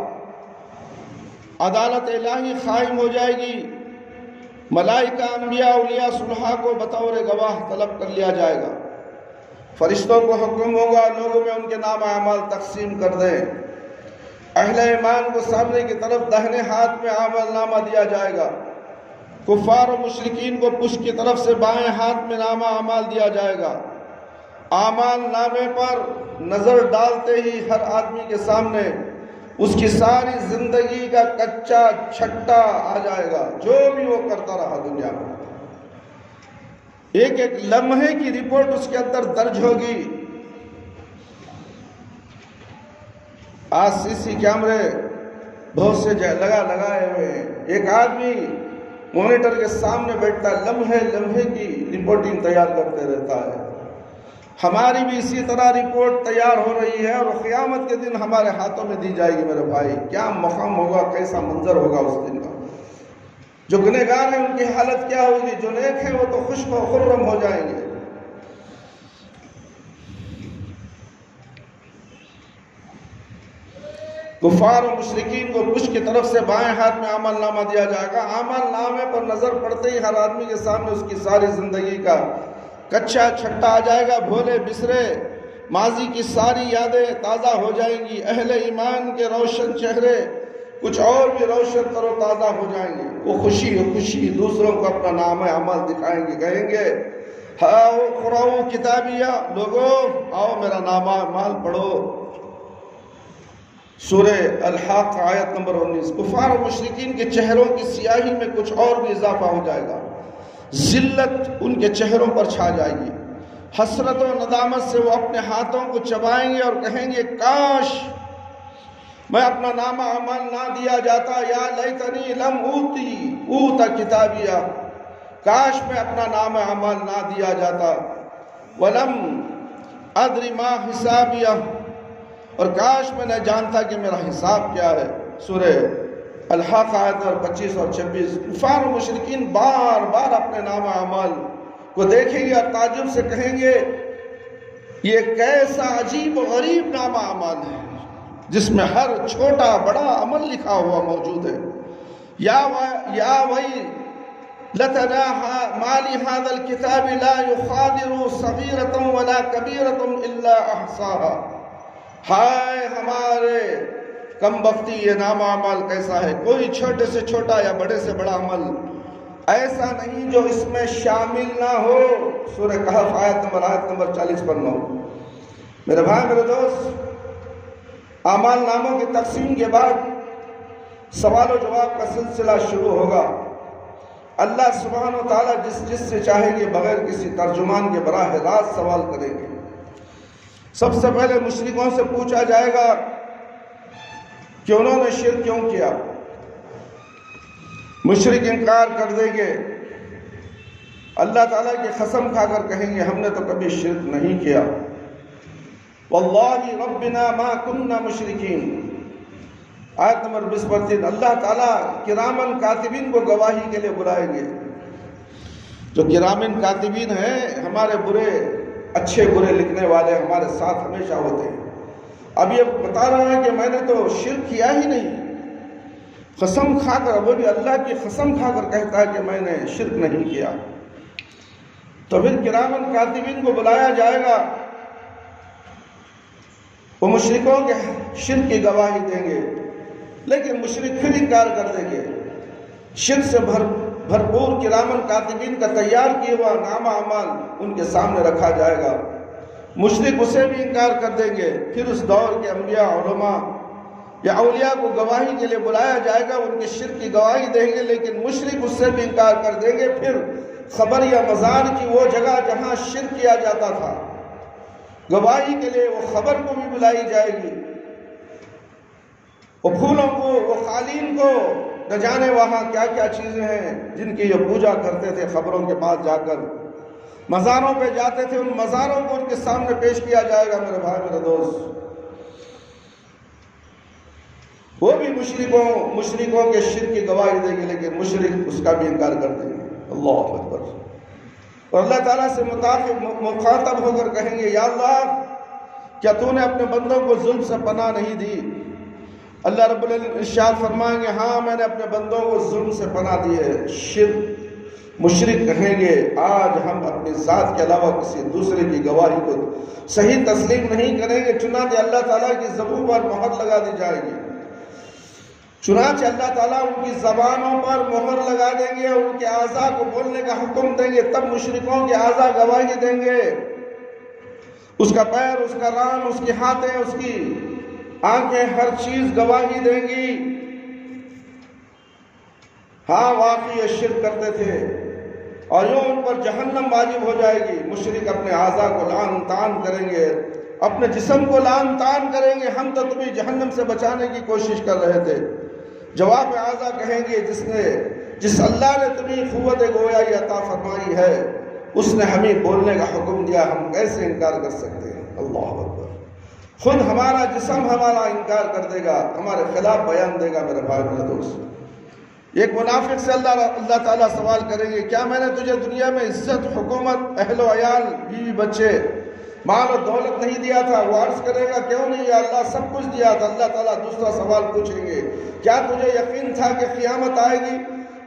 عدالت الہی قائم ہو جائے گی۔ ملائکہ، انبیاء، اولیاء، صلحاء کو بطور گواہ طلب کر لیا جائے گا۔ فرشتوں کو حکم ہوگا لوگوں میں ان کے نام اعمال تقسیم کر دیں۔ اہل ایمان کو سامنے کی طرف دہنے ہاتھ میں اعمال نامہ دیا جائے گا۔ کفار و مشرکین کو پشت کی طرف سے بائیں ہاتھ میں نامہ اعمال دیا جائے گا۔ اعمال نامے پر نظر ڈالتے ہی ہر آدمی کے سامنے اس کی ساری زندگی کا کچا چھٹا آ جائے گا، جو بھی وہ کرتا رہا دنیا میں۔ ایک ایک لمحے کی رپورٹ اس کے اندر درج ہوگی۔ آج سی کیمرے بہت سے لگائے ہوئے ہیں۔ ایک آدمی مانیٹر کے سامنے بیٹھتا ہے، لمحے کی رپورٹنگ تیار کرتے رہتا ہے۔ ہماری بھی اسی طرح رپورٹ تیار ہو رہی ہے، اور قیامت کے دن ہمارے ہاتھوں میں دی جائے گی میرے بھائی۔ کیا مقام ہوگا، کیسا منظر ہوگا اس دن کا۔ جو گنہگار ہیں ان کی حالت کیا ہوگی، جو نیک ہیں وہ تو خوش و خرم ہو جائیں گے۔ کفار و مشرکین کو پشت کی طرف سے بائیں ہاتھ میں عمل نامہ دیا جائے گا۔ عمل نامے پر نظر پڑتے ہی ہر آدمی کے سامنے اس کی ساری زندگی کا کچا چھٹا آ جائے گا۔ بھولے بسرے ماضی کی ساری یادیں تازہ ہو جائیں گی۔ اہل ایمان کے روشن چہرے کچھ اور بھی روشن تر و تازہ ہو جائیں گے۔ وہ خوشی دوسروں کو اپنا نام عمل دکھائیں گے، کہیں گے ہاؤ قرؤ کتابیہ، لوگوں آؤ میرا نامہ اعمال پڑھو۔ سورہ الحاق آیت نمبر 19۔ کفار و مشرکین کے چہروں کی سیاہی میں کچھ اور بھی اضافہ ہو جائے گا۔ ذلت ان کے چہروں پر چھا جائے گی۔ حسرت و ندامت سے وہ اپنے ہاتھوں کو چبائیں گے اور کہیں گے کاش میں اپنا نامہ عمل نہ دیا جاتا، یا لیتنی لم اوت کتابیہ، کاش میں اپنا نامہ عمل نہ دیا جاتا۔ ولم ادری ما حسابیہ، اور کاش میں نہ جانتا کہ میرا حساب کیا ہے۔ سورہ الحاق آیت 25 اور 26۔ کفار و مشرکین بار بار اپنے نامہ اعمال کو دیکھیں گے اور تعجب سے کہیں گے یہ کیسا عجیب و غریب نامہ اعمال ہے جس میں ہر چھوٹا بڑا عمل لکھا ہوا موجود ہے۔ یا وی لتنا ما لهذا الكتاب لا يغادر صغيرة ولا كبيرة الا احصاها، ہائے ہمارے کم بختی یہ نامہ اعمال کیسا ہے، کوئی چھوٹے سے چھوٹا یا بڑے سے بڑا عمل ایسا نہیں جو اس میں شامل نہ ہو۔ سورہ کہف آیت نمبر 40 پر 9۔ میرے بھائی میرے دوست، اعمال ناموں کی تقسیم کے بعد سوال و جواب کا سلسلہ شروع ہوگا۔ اللہ سبحانہ و تعالیٰ جس سے چاہیں گے بغیر کسی ترجمان کے براہ راست سوال کریں گے۔ سب سے پہلے مشرکوں سے پوچھا جائے گا کہ انہوں نے شرک کیوں کیا۔ مشرک انکار کر دیں گے، اللہ تعالیٰ کی قسم کھا کر کہیں گے ہم نے تو کبھی شرک نہیں کیا۔ واللہ ربنا ما کننا مشرکین۔ آیت نمبر 20 اللہ تعالیٰ کرامن کاتبین کو گواہی کے لیے بلائیں گے۔ جو کرامن کاتبین ہیں ہمارے اچھے برے لکھنے والے ہمارے ساتھ ہمیشہ ہوتے ہیں۔ اب یہ بتا رہا ہے کہ میں نے تو شرک کیا ہی نہیں، قسم کھا کر، وہ بھی اللہ کی قسم کھا کر کہتا ہے کہ میں نے شرک نہیں کیا۔ تو پھر کرامن کاتبین کو بلایا جائے گا، وہ مشرکوں کے شرک کی گواہی دیں گے، لیکن مشرک پھر انکار کر دیں گے۔ شرک سے بھرپور کرامن کاتبین کا تیار کیا ہوا نامہ اعمال ان کے سامنے رکھا جائے گا، مشرک اسے بھی انکار کر دیں گے۔ پھر اس دور کے انبیاء، علماء یا اولیاء کو گواہی کے لیے بلایا جائے گا، ان کے شرک کی گواہی دیں گے، لیکن مشرک اس سے بھی انکار کر دیں گے۔ پھر قبر یا مزار کی وہ جگہ جہاں شرک کیا جاتا تھا، گواہی کے لیے وہ قبر کو بھی بلائی جائے گی، وہ پھولوں کو، وہ قالین کو، نہ جانے وہاں کیا کیا چیزیں ہیں جن کی یہ پوجا کرتے تھے۔ قبروں کے پاس جا کر مزاروں پہ جاتے تھے، ان مزاروں کو ان کے سامنے پیش کیا جائے گا۔ میرے بھائی، میرے دوست، وہ بھی مشرکوں کے شرک کی گواہی دیں گے، لیکن مشرک اس کا بھی انکار کر دیں گے۔ اللہ اکبر۔ اور اللہ تعالیٰ سے مخاطب ہو کر کہیں گے یا اللہ، کیا تو نے اپنے بندوں کو ظلم سے پناہ نہیں دی؟ اللہ رب العالمین ارشاد فرمائیں گے ہاں میں نے اپنے بندوں کو ظلم سے پناہ دی ہے۔ مشرک کہیں گے آج ہم اپنی ذات کے علاوہ کسی دوسرے کی گواہی کو صحیح تسلیم نہیں کریں گے۔ چنانچہ اللہ تعالیٰ کی زبان پر مہر لگا دی جائے گی، چنانچہ اللہ تعالیٰ ان کی زبانوں پر مہر لگا دیں گے اور ان کے اعضاء کو بولنے کا حکم دیں گے۔ تب مشرکوں کے اعضاء گواہی دیں گے، اس کا پیر، اس کا ران، اس کے ہاتھیں، اس کی آنکھیں، ہر چیز گواہی دیں گی ہاں واقعی یہ شرک کرتے تھے، اور یوں ان پر جہنم واجب ہو جائے گی۔ مشرک اپنے اعضاء کو لعن طعن کریں گے، اپنے جسم کو لعن طعن کریں گے، ہم تو تمہیں جہنم سے بچانے کی کوشش کر رہے تھے۔ جواب اعضاء کہیں گے جس اللہ نے تمہیں قوت گویائی عطا فرمائی ہے اس نے ہمیں بولنے کا حکم دیا، ہم کیسے انکار کر سکتے ہیں؟ اللہ اکبر۔ خود ہمارا جسم ہمارا انکار کر دے گا، ہمارے خلاف بیان دے گا۔ میرے بھائی، میرے دوست، ایک منافق سے اللہ تعالیٰ سوال کریں گے کیا میں نے تجھے دنیا میں عزت، حکومت، اہل و عیال، بیوی بچے، مال و دولت نہیں دیا تھا؟ وہ عرض کرے گا کیوں نہیں، یا اللہ سب کچھ دیا تھا۔ اللہ تعالیٰ دوسرا سوال پوچھیں گے کیا تجھے یقین تھا کہ قیامت آئے گی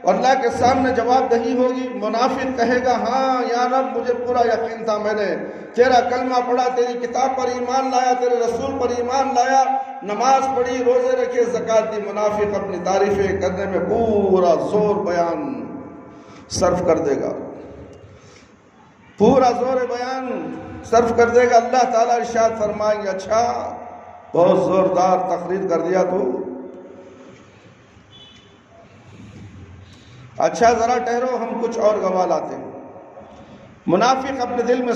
اور اللہ کے سامنے جواب دہی ہوگی؟ منافق کہے گا ہاں یا رب مجھے پورا یقین تھا، میں نے تیرا کلمہ پڑھا، تیری کتاب پر ایمان لایا، تیرے رسول پر ایمان لایا، نماز پڑھی، روزے رکھے، زکوٰۃ دی۔ منافق اپنی تعریفیں کرنے میں پورا زور بیان صرف کر دے گا، پورا زور بیان صرف کر دے گا۔ اللہ تعالیٰ ارشاد فرمائیں گے اچھا بہت زوردار تقریر کر دیا تو، اچھا ذرا ٹھہرو ہم کچھ اور گواہ لاتے ہیں۔ منافق اپنے دل میں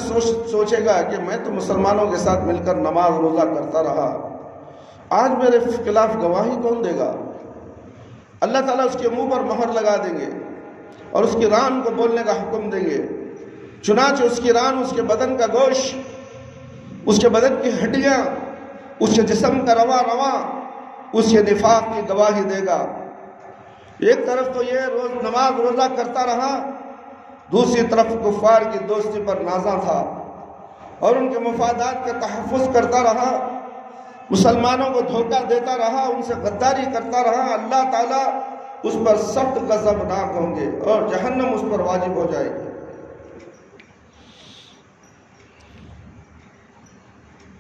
سوچے گا کہ میں تو مسلمانوں کے ساتھ مل کر نماز روزہ کرتا رہا، آج میرے خلاف گواہی کون دے گا؟ اللہ تعالیٰ اس کے منہ پر مہر لگا دیں گے اور اس کی ران کو بولنے کا حکم دیں گے۔ چنانچہ اس کی ران، اس کے بدن کا گوشت، اس کے بدن کی ہڈیاں، اس کے جسم کا رواں اس کے نفاق کی گواہی دے گا۔ ایک طرف تو یہ نماز روزہ کرتا رہا، دوسری طرف کفار کی دوستی پر نازاں تھا اور ان کے مفادات کا تحفظ کرتا رہا، مسلمانوں کو دھوکہ دیتا رہا، ان سے غداری کرتا رہا۔ اللہ تعالیٰ اس پر سخت غضبناک ہوں گے اور جہنم اس پر واجب ہو جائے گی۔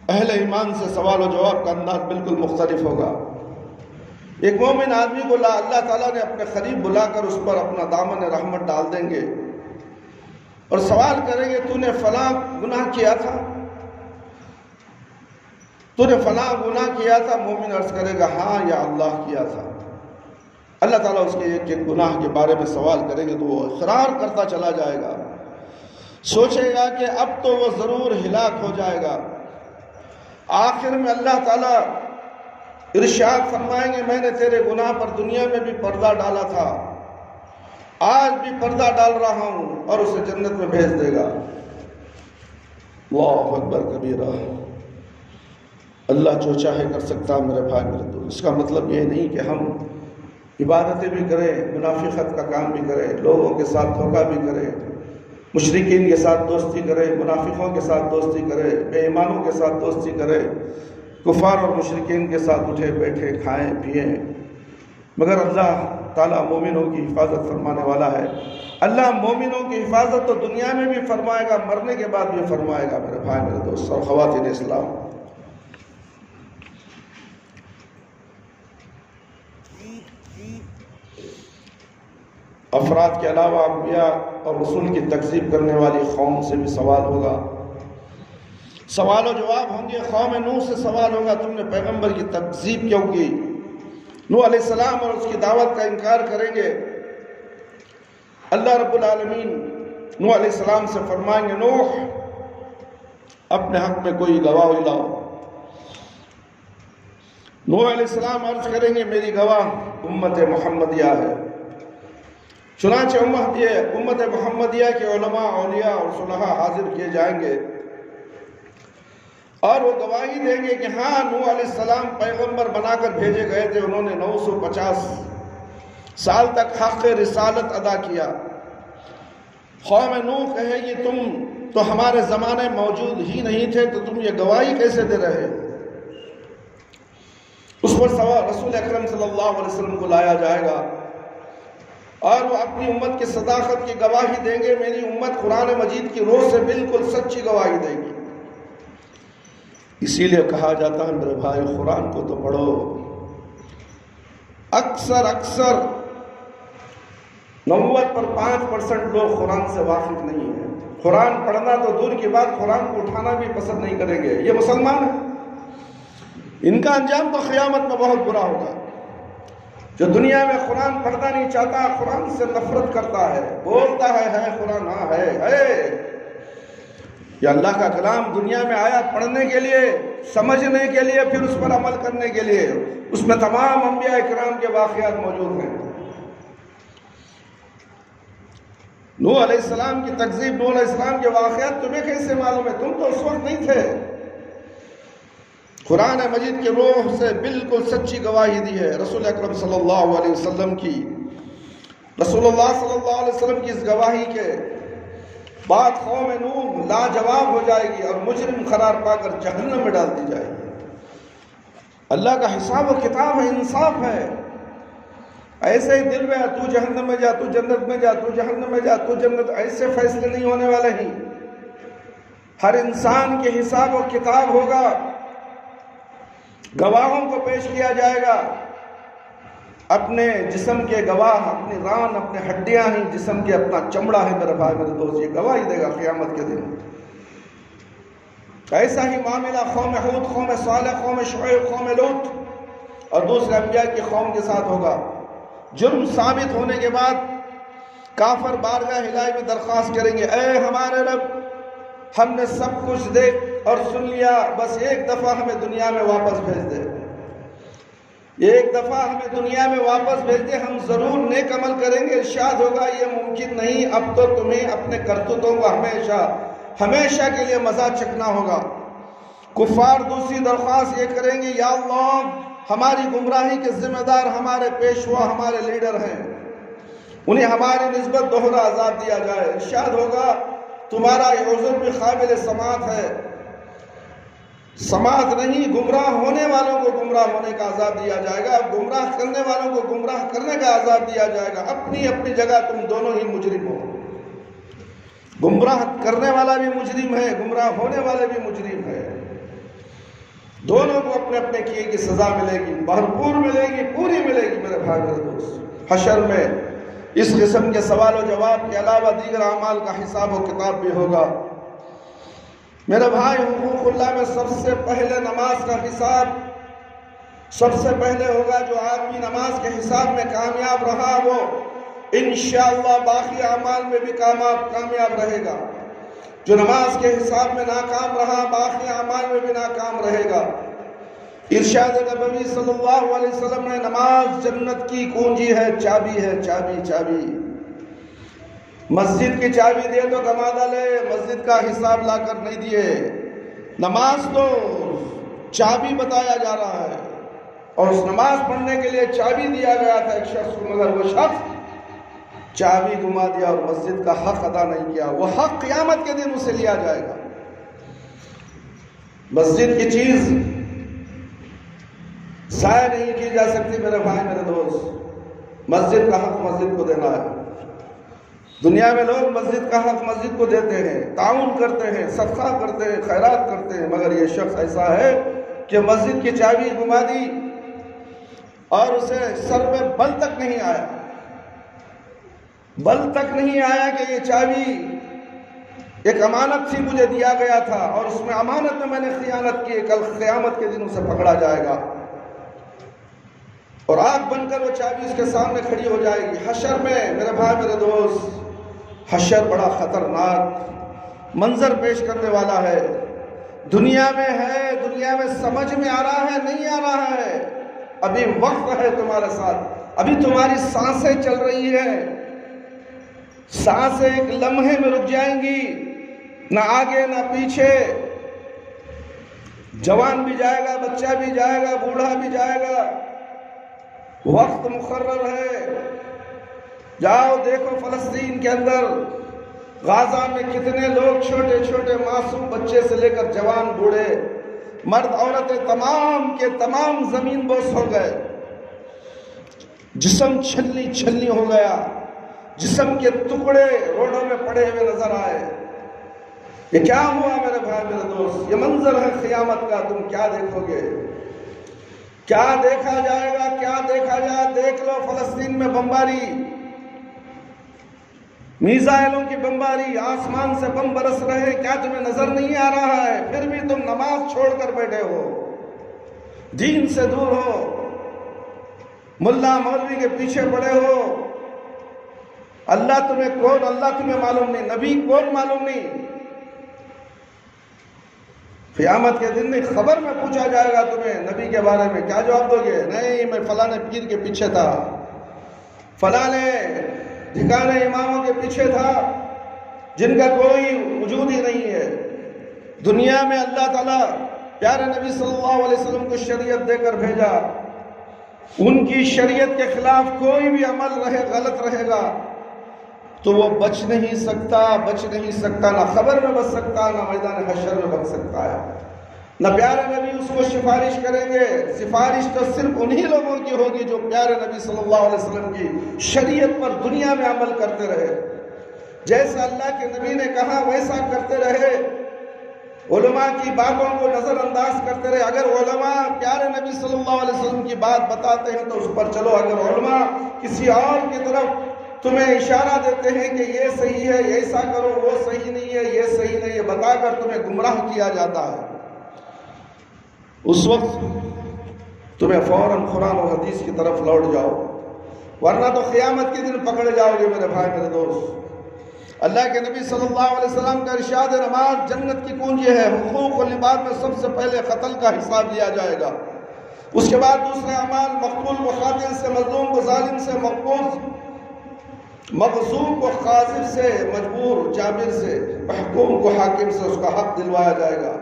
اہل ایمان سے سوال و جواب کا انداز بالکل مختلف ہوگا۔ ایک مومن آدمی کو اللہ تعالیٰ نے اپنے قریب بلا کر اس پر اپنا دامن رحمت ڈال دیں گے اور سوال کریں گے تو نے فلاں گناہ کیا تھا؟ تو نے فلاں گناہ کیا تھا، مومن عرض کرے گا ہاں یا اللہ کیا تھا۔ اللہ تعالیٰ اس کے ایک ایک گناہ کے بارے میں سوال کریں گے تو وہ اقرار کرتا چلا جائے گا، سوچے گا کہ اب تو وہ ضرور ہلاک ہو جائے گا۔ آخر میں اللہ تعالیٰ ارشاد فرمائیں گے میں نے تیرے گناہ پر دنیا میں بھی پردہ ڈالا تھا، آج بھی پردہ ڈال رہا ہوں، اور اسے جنت میں بھیج دے گا۔ اللہ اکبر کبیرہ، اللہ جو چاہے کر سکتا میرے بھائی میرے دوست۔ اس کا مطلب یہ نہیں کہ ہم عبادتیں بھی کریں، منافقت کا کام بھی کریں، لوگوں کے ساتھ دھوکہ بھی کریں، مشرکین کے ساتھ دوستی کریں، منافقوں کے ساتھ دوستی کریں، بے ایمانوں کے ساتھ دوستی کریں، کفار اور مشرکین کے ساتھ اٹھے بیٹھے کھائیں پئیں، مگر اللہ تعالیٰ مومنوں کی حفاظت فرمانے والا ہے۔ اللہ مومنوں کی حفاظت تو دنیا میں بھی فرمائے گا، مرنے کے بعد بھی فرمائے گا میرے بھائی میرے دوست اور خواتین اسلام۔ افراد کے علاوہ انبیاء اور رسول کی تکذیب کرنے والی قوم سے بھی سوال ہوگا، سوال و جواب ہوں گے۔ قوم نوح سے سوال ہوگا تم نے پیغمبر کی تکذیب کیوں کی؟ نوح علیہ السلام اور اس کی دعوت کا انکار کریں گے۔ اللہ رب العالمین نوح علیہ السلام سے فرمائیں گے نوح اپنے حق میں کوئی گواہ لاؤ۔ نوح علیہ السلام عرض کریں گے میری گواہ امت محمدیہ ہے۔ چنانچہ امت محمدیہ کے علماء، اولیاء اور صلحاء حاضر کیے جائیں گے اور وہ گواہی دیں گے کہ ہاں نوح علیہ السلام پیغمبر بنا کر بھیجے گئے تھے، انہوں نے 950 سال تک حق رسالت ادا کیا۔ قوم نوح کہے گی تم تو ہمارے زمانے موجود ہی نہیں تھے تو تم یہ گواہی کیسے دے رہے؟ اس پر رسول اکرم صلی اللہ علیہ وسلم کو لایا جائے گا اور وہ اپنی امت کی صداقت کی گواہی دیں گے۔ میری امت قرآن مجید کی روح سے بالکل سچی گواہی دے گی۔ اسی لیے کہا جاتا ہے میرے بھائی قرآن کو تو پڑھو۔ اکثر 90% لوگ قرآن سے واقف نہیں ہیں۔ قرآن پڑھنا تو دور کی بات، قرآن کو اٹھانا بھی پسند نہیں کریں گے۔ یہ مسلمان ہیں، ان کا انجام تو قیامت میں بہت برا ہوگا۔ جو دنیا میں قرآن پڑھنا نہیں چاہتا، قرآن سے نفرت کرتا ہے، بولتا ہے قرآن ہاں ہے۔ یہ اللہ کا کلام دنیا میں آیا پڑھنے کے لیے، سمجھنے کے لیے، پھر اس پر عمل کرنے کے لیے۔ اس میں تمام انبیاء کرام کے واقعات موجود ہیں۔ نوح علیہ السلام کی تکذیب، نوح علیہ السلام کے واقعات تمہیں کیسے معلوم ہے؟ تم تو اس وقت نہیں تھے۔ قرآن مجید کے روح سے بالکل سچی گواہی دی ہے رسول اکرم صلی اللہ علیہ وسلم کی۔ رسول اللہ صلی اللہ علیہ وسلم کی اس گواہی کے بعد قوم نوح لاجواب ہو جائے گی اور مجرم قرار پا کر جہنم میں ڈال دی جائے گی۔ اللہ کا حساب و کتاب ہے، انصاف ہے۔ ایسے ہی دل میں تو جہنم میں جا، تو جنت میں جا، تو جہنم میں جا، تو جنت، ایسے فیصلے نہیں ہونے والے ہیں۔ ہر انسان کے حساب و کتاب ہوگا، گواہوں کو پیش کیا جائے گا۔ اپنے جسم کے گواہ، اپنی ران، اپنے ہڈیاں ہیں، جسم کے اپنا چمڑا ہے میرے بھائی میرے دوست، یہ گواہی دے گا قیامت کے دن۔ ایسا ہی معاملہ قوم ہود، قوم صالح، قوم شعیب، قوم لوط اور دوسرے انبیاء کی قوم کے ساتھ ہوگا۔ جرم ثابت ہونے کے بعد کافر بارگاہ الہی میں درخواست کریں گے اے ہمارے رب، ہم نے سب کچھ دیکھ اور سن لیا، بس ایک دفعہ ہمیں دنیا میں واپس بھیج دے، ایک دفعہ ہمیں دنیا میں واپس بھیج دے، ہم ضرور نیک عمل کریں گے۔ ارشاد ہوگا یہ ممکن نہیں، اب تو تمہیں اپنے کرتوتوں کو ہمیشہ کے لیے مزہ چکھنا ہوگا۔ کفار دوسری درخواست یہ کریں گے یا اللہ ہماری گمراہی کے ذمہ دار ہمارے پیشوا، ہمارے لیڈر ہیں، انہیں ہماری نسبت دوہرا عذاب دیا جائے۔ ارشاد ہوگا تمہارا یہ عذر بھی قابل سماعت ہے، سماعت نہیں، گمراہ ہونے والوں کو گمراہ ہونے کا عذاب دیا جائے گا، گمراہ کرنے والوں کو گمراہ کرنے کا عذاب دیا جائے گا۔ اپنی اپنی جگہ تم دونوں ہی مجرم ہو، گمراہ کرنے والا بھی مجرم ہے، گمراہ ہونے والے بھی مجرم ہے۔ دونوں کو اپنے اپنے کیے کی سزا ملے گی، بھرپور ملے گی، پوری ملے گی میرے بھائی میرے دوست۔ حشر میں اس قسم کے سوال و جواب کے علاوہ دیگر اعمال کا حساب و کتاب بھی ہوگا۔ میرے بھائی، حقوق اللہ میں سب سے پہلے نماز کا حساب سب سے پہلے ہوگا۔ جو آدمی نماز کے حساب میں کامیاب رہا وہ انشاءاللہ باقی اعمال میں بھی کامیاب رہے گا۔ جو نماز کے حساب میں ناکام رہا باقی اعمال میں بھی ناکام رہے گا۔ ارشاد نبوی صلی اللہ علیہ وسلم نے نماز جنت کی کنجی ہے، چابی ہے، چابی۔ مسجد کی چابی دے تو کمادہ لے، مسجد کا حساب لا کر نہیں دیے۔ نماز تو چابی بتایا جا رہا ہے، اور اس نماز پڑھنے کے لیے چابی دیا گیا تھا ایک شخص کو، مگر وہ شخص چابی گما دیا اور مسجد کا حق ادا نہیں کیا۔ وہ حق قیامت کے دن اسے لیا جائے گا۔ مسجد کی چیز ضائع نہیں کی جا سکتی میرے بھائی، میرے دوست۔ مسجد کا حق مسجد کو دینا ہے۔ دنیا میں لوگ مسجد کا حق مسجد کو دیتے ہیں، تعاون کرتے ہیں، صدقہ کرتے ہیں، خیرات کرتے ہیں، مگر یہ شخص ایسا ہے کہ مسجد کی چابی گما دی اور اسے سر میں بل تک نہیں آیا کہ یہ چابی ایک امانت تھی، مجھے دیا گیا تھا اور اس میں امانت میں نے خیانت کی، کل قیامت کے دن اسے پکڑا جائے گا اور آگ بن کر وہ چابی اس کے سامنے کھڑی ہو جائے گی۔ حشر میں میرے بھائی، میرے دوست، حشر بڑا خطرناک منظر پیش کرنے والا ہے۔ دنیا میں ہے، دنیا میں سمجھ میں آ رہا ہے، نہیں آ رہا ہے۔ ابھی وقت ہے تمہارے ساتھ، ابھی تمہاری سانسیں چل رہی ہیں، سانسیں ایک لمحے میں رک جائیں گی، نہ آگے نہ پیچھے۔ جوان بھی جائے گا، بچہ بھی جائے گا، بوڑھا بھی جائے گا۔ وقت مقرر ہے۔ جاؤ دیکھو فلسطین کے اندر، غازہ میں کتنے لوگ، چھوٹے چھوٹے معصوم بچے سے لے کر جوان بوڑھے، مرد عورتیں تمام کے تمام زمین بوس ہو گئے، جسم چھلنی چھلنی ہو گیا، جسم کے ٹکڑے روڈوں میں پڑے ہوئے نظر آئے۔ یہ کیا ہوا میرے بھائی، میرے دوست؟ یہ منظر ہے قیامت کا۔ تم کیا دیکھو گے؟ کیا دیکھا جائے گا؟ کیا دیکھا جائے؟ دیکھ لو فلسطین میں بمباری، میزائلوں کی بمباری، آسمان سے بم برس رہے، کیا تمہیں نظر نہیں آ رہا ہے؟ پھر بھی تم نماز چھوڑ کر بیٹھے ہو، دین سے دور ہو، ملا مولوی کے پیچھے پڑے ہو۔ اللہ تمہیں کون؟ اللہ تمہیں معلوم نہیں، نبی کون معلوم نہیں۔ قیامت کے دن خبر میں پوچھا جائے گا تمہیں نبی کے بارے میں، کیا جواب دو گے؟ نہیں، میں فلاں پیر کے پیچھے تھا، فلاں ٹھکانے اماموں کے پیچھے تھا، جن کا کوئی وجود ہی نہیں ہے۔ دنیا میں اللہ تعالیٰ پیارے نبی صلی اللہ علیہ وسلم کو شریعت دے کر بھیجا، ان کی شریعت کے خلاف کوئی بھی عمل غلط رہے گا تو وہ بچ نہیں سکتا، نہ خبر میں بچ سکتا، نہ میدان حشر میں بچ سکتا ہے۔ نہ پیارے نبی اس کو سفارش کریں گے، سفارش تو صرف انہی لوگوں کی ہوگی جو پیارے نبی صلی اللہ علیہ وسلم کی شریعت پر دنیا میں عمل کرتے رہے، جیسا اللہ کے نبی نے کہا ویسا کرتے رہے، علماء کی باتوں کو نظر انداز کرتے رہے۔ اگر علماء پیارے نبی صلی اللہ علیہ وسلم کی بات بتاتے ہیں تو اس پر چلو، اگر علماء کسی اور کی طرف تمہیں اشارہ دیتے ہیں کہ یہ صحیح ہے، ایسا کرو، وہ صحیح نہیں ہے، یہ صحیح نہیں ہے، بتا کر تمہیں گمراہ کیا جاتا ہے، اس وقت تمہیں فوراً قرآن اور حدیث کی طرف لوٹ جاؤ، ورنہ تو قیامت کے دن پکڑے جاؤ گے میرے بھائی، میرے دوست۔ اللہ کے نبی صلی اللہ علیہ وسلم کا ارشاد ہے، نماز جنت کی کنجی ہے۔ حقوق و لباس میں سب سے پہلے قتل کا حساب لیا جائے گا، اس کے بعد دوسرے اعمال، مقتول کو قاتل سے، مظلوم کو ظالم سے، مقبوض مغصوب کو قاذف سے، مجبور جابر سے، محکوم کو حاکم سے اس کا حق دلوایا جائے گا۔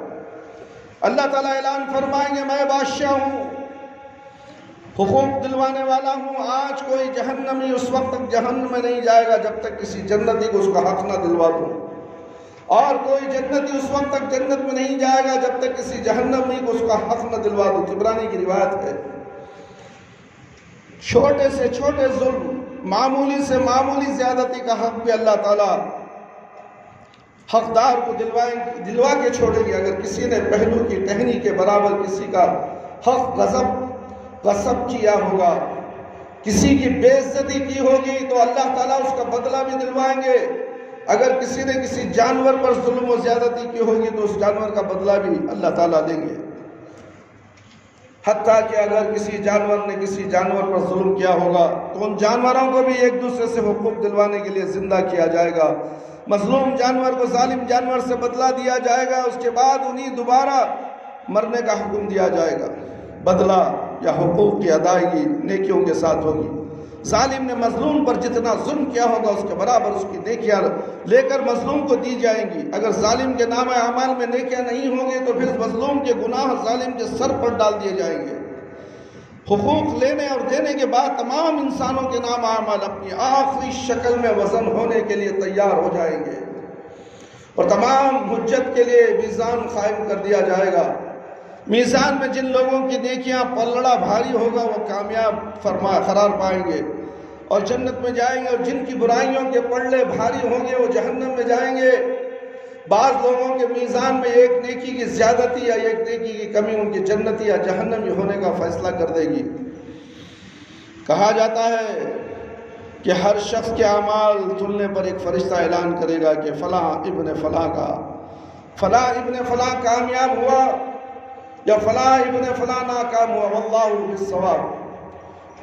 اللہ تعالیٰ اعلان فرمائیں گے، میں بادشاہ ہوں، حقوق دلوانے والا ہوں۔ آج کوئی جہنمی اس وقت تک جہنم میں نہیں جائے گا جب تک کسی جنتی کو اس کا حق نہ دلوا دوں، اور کوئی جنتی اس وقت تک جنت میں نہیں جائے گا جب تک کسی جہنمی کو اس کا حق نہ دلوا دوں۔ طبرانی کی روایت ہے، چھوٹے سے چھوٹے ظلم، معمولی سے معمولی زیادتی کا حق بھی اللہ تعالیٰ حقدار کو دلوا کے چھوڑے گی۔ اگر کسی نے پہلو کی ٹہنی کے برابر کسی کا حق غصب کیا ہوگا، کسی کی بے عزتی کی ہوگی، تو اللہ تعالیٰ اس کا بدلہ بھی دلوائیں گے۔ اگر کسی نے کسی جانور پر ظلم و زیادتی کی ہوگی تو اس جانور کا بدلہ بھی اللہ تعالیٰ دیں گے. حتیٰ کہ اگر کسی جانور نے کسی جانور پر ظلم کیا ہوگا تو ان جانوروں کو بھی ایک دوسرے سے حقوق دلوانے کے لیے زندہ کیا جائے گا. مظلوم جانور کو ظالم جانور سے بدلہ دیا جائے گا. اس کے بعد انہیں دوبارہ مرنے کا حکم دیا جائے گا. بدلہ یا حقوق کی ادائیگی نیکیوں کے ساتھ ہوگی. ظالم نے مظلوم پر جتنا ظلم کیا ہوگا اس کے برابر اس کی نیکیاں لے کر مظلوم کو دی جائیں گی. اگر ظالم کے نام اعمال میں نیکیاں نہیں ہوں گے تو پھر مظلوم کے گناہ ظالم کے سر پر ڈال دیے جائیں گے. حقوق لینے اور دینے کے بعد تمام انسانوں کے نام اعمال اپنی آخری شکل میں وزن ہونے کے لیے تیار ہو جائیں گے اور تمام حجت کے لیے میزان قائم کر دیا جائے گا. میزان میں جن لوگوں کی نیکیاں پلڑا بھاری ہوگا وہ کامیاب قرار پائیں گے اور جنت میں جائیں گے، اور جن کی برائیوں کے پلڑے بھاری ہوں گے وہ جہنم میں جائیں گے. بعض لوگوں کے میزان میں ایک نیکی کی زیادتی یا ایک نیکی کی کمی ان کی جنتی یا جہنمی ہونے کا فیصلہ کر دے گی. کہا جاتا ہے کہ ہر شخص کے اعمال تلنے پر ایک فرشتہ اعلان کرے گا کہ فلاں ابن فلاں کامیاب ہوا یا فلاں ابن فلاں ناکام ہوا. واللہ بالصواب.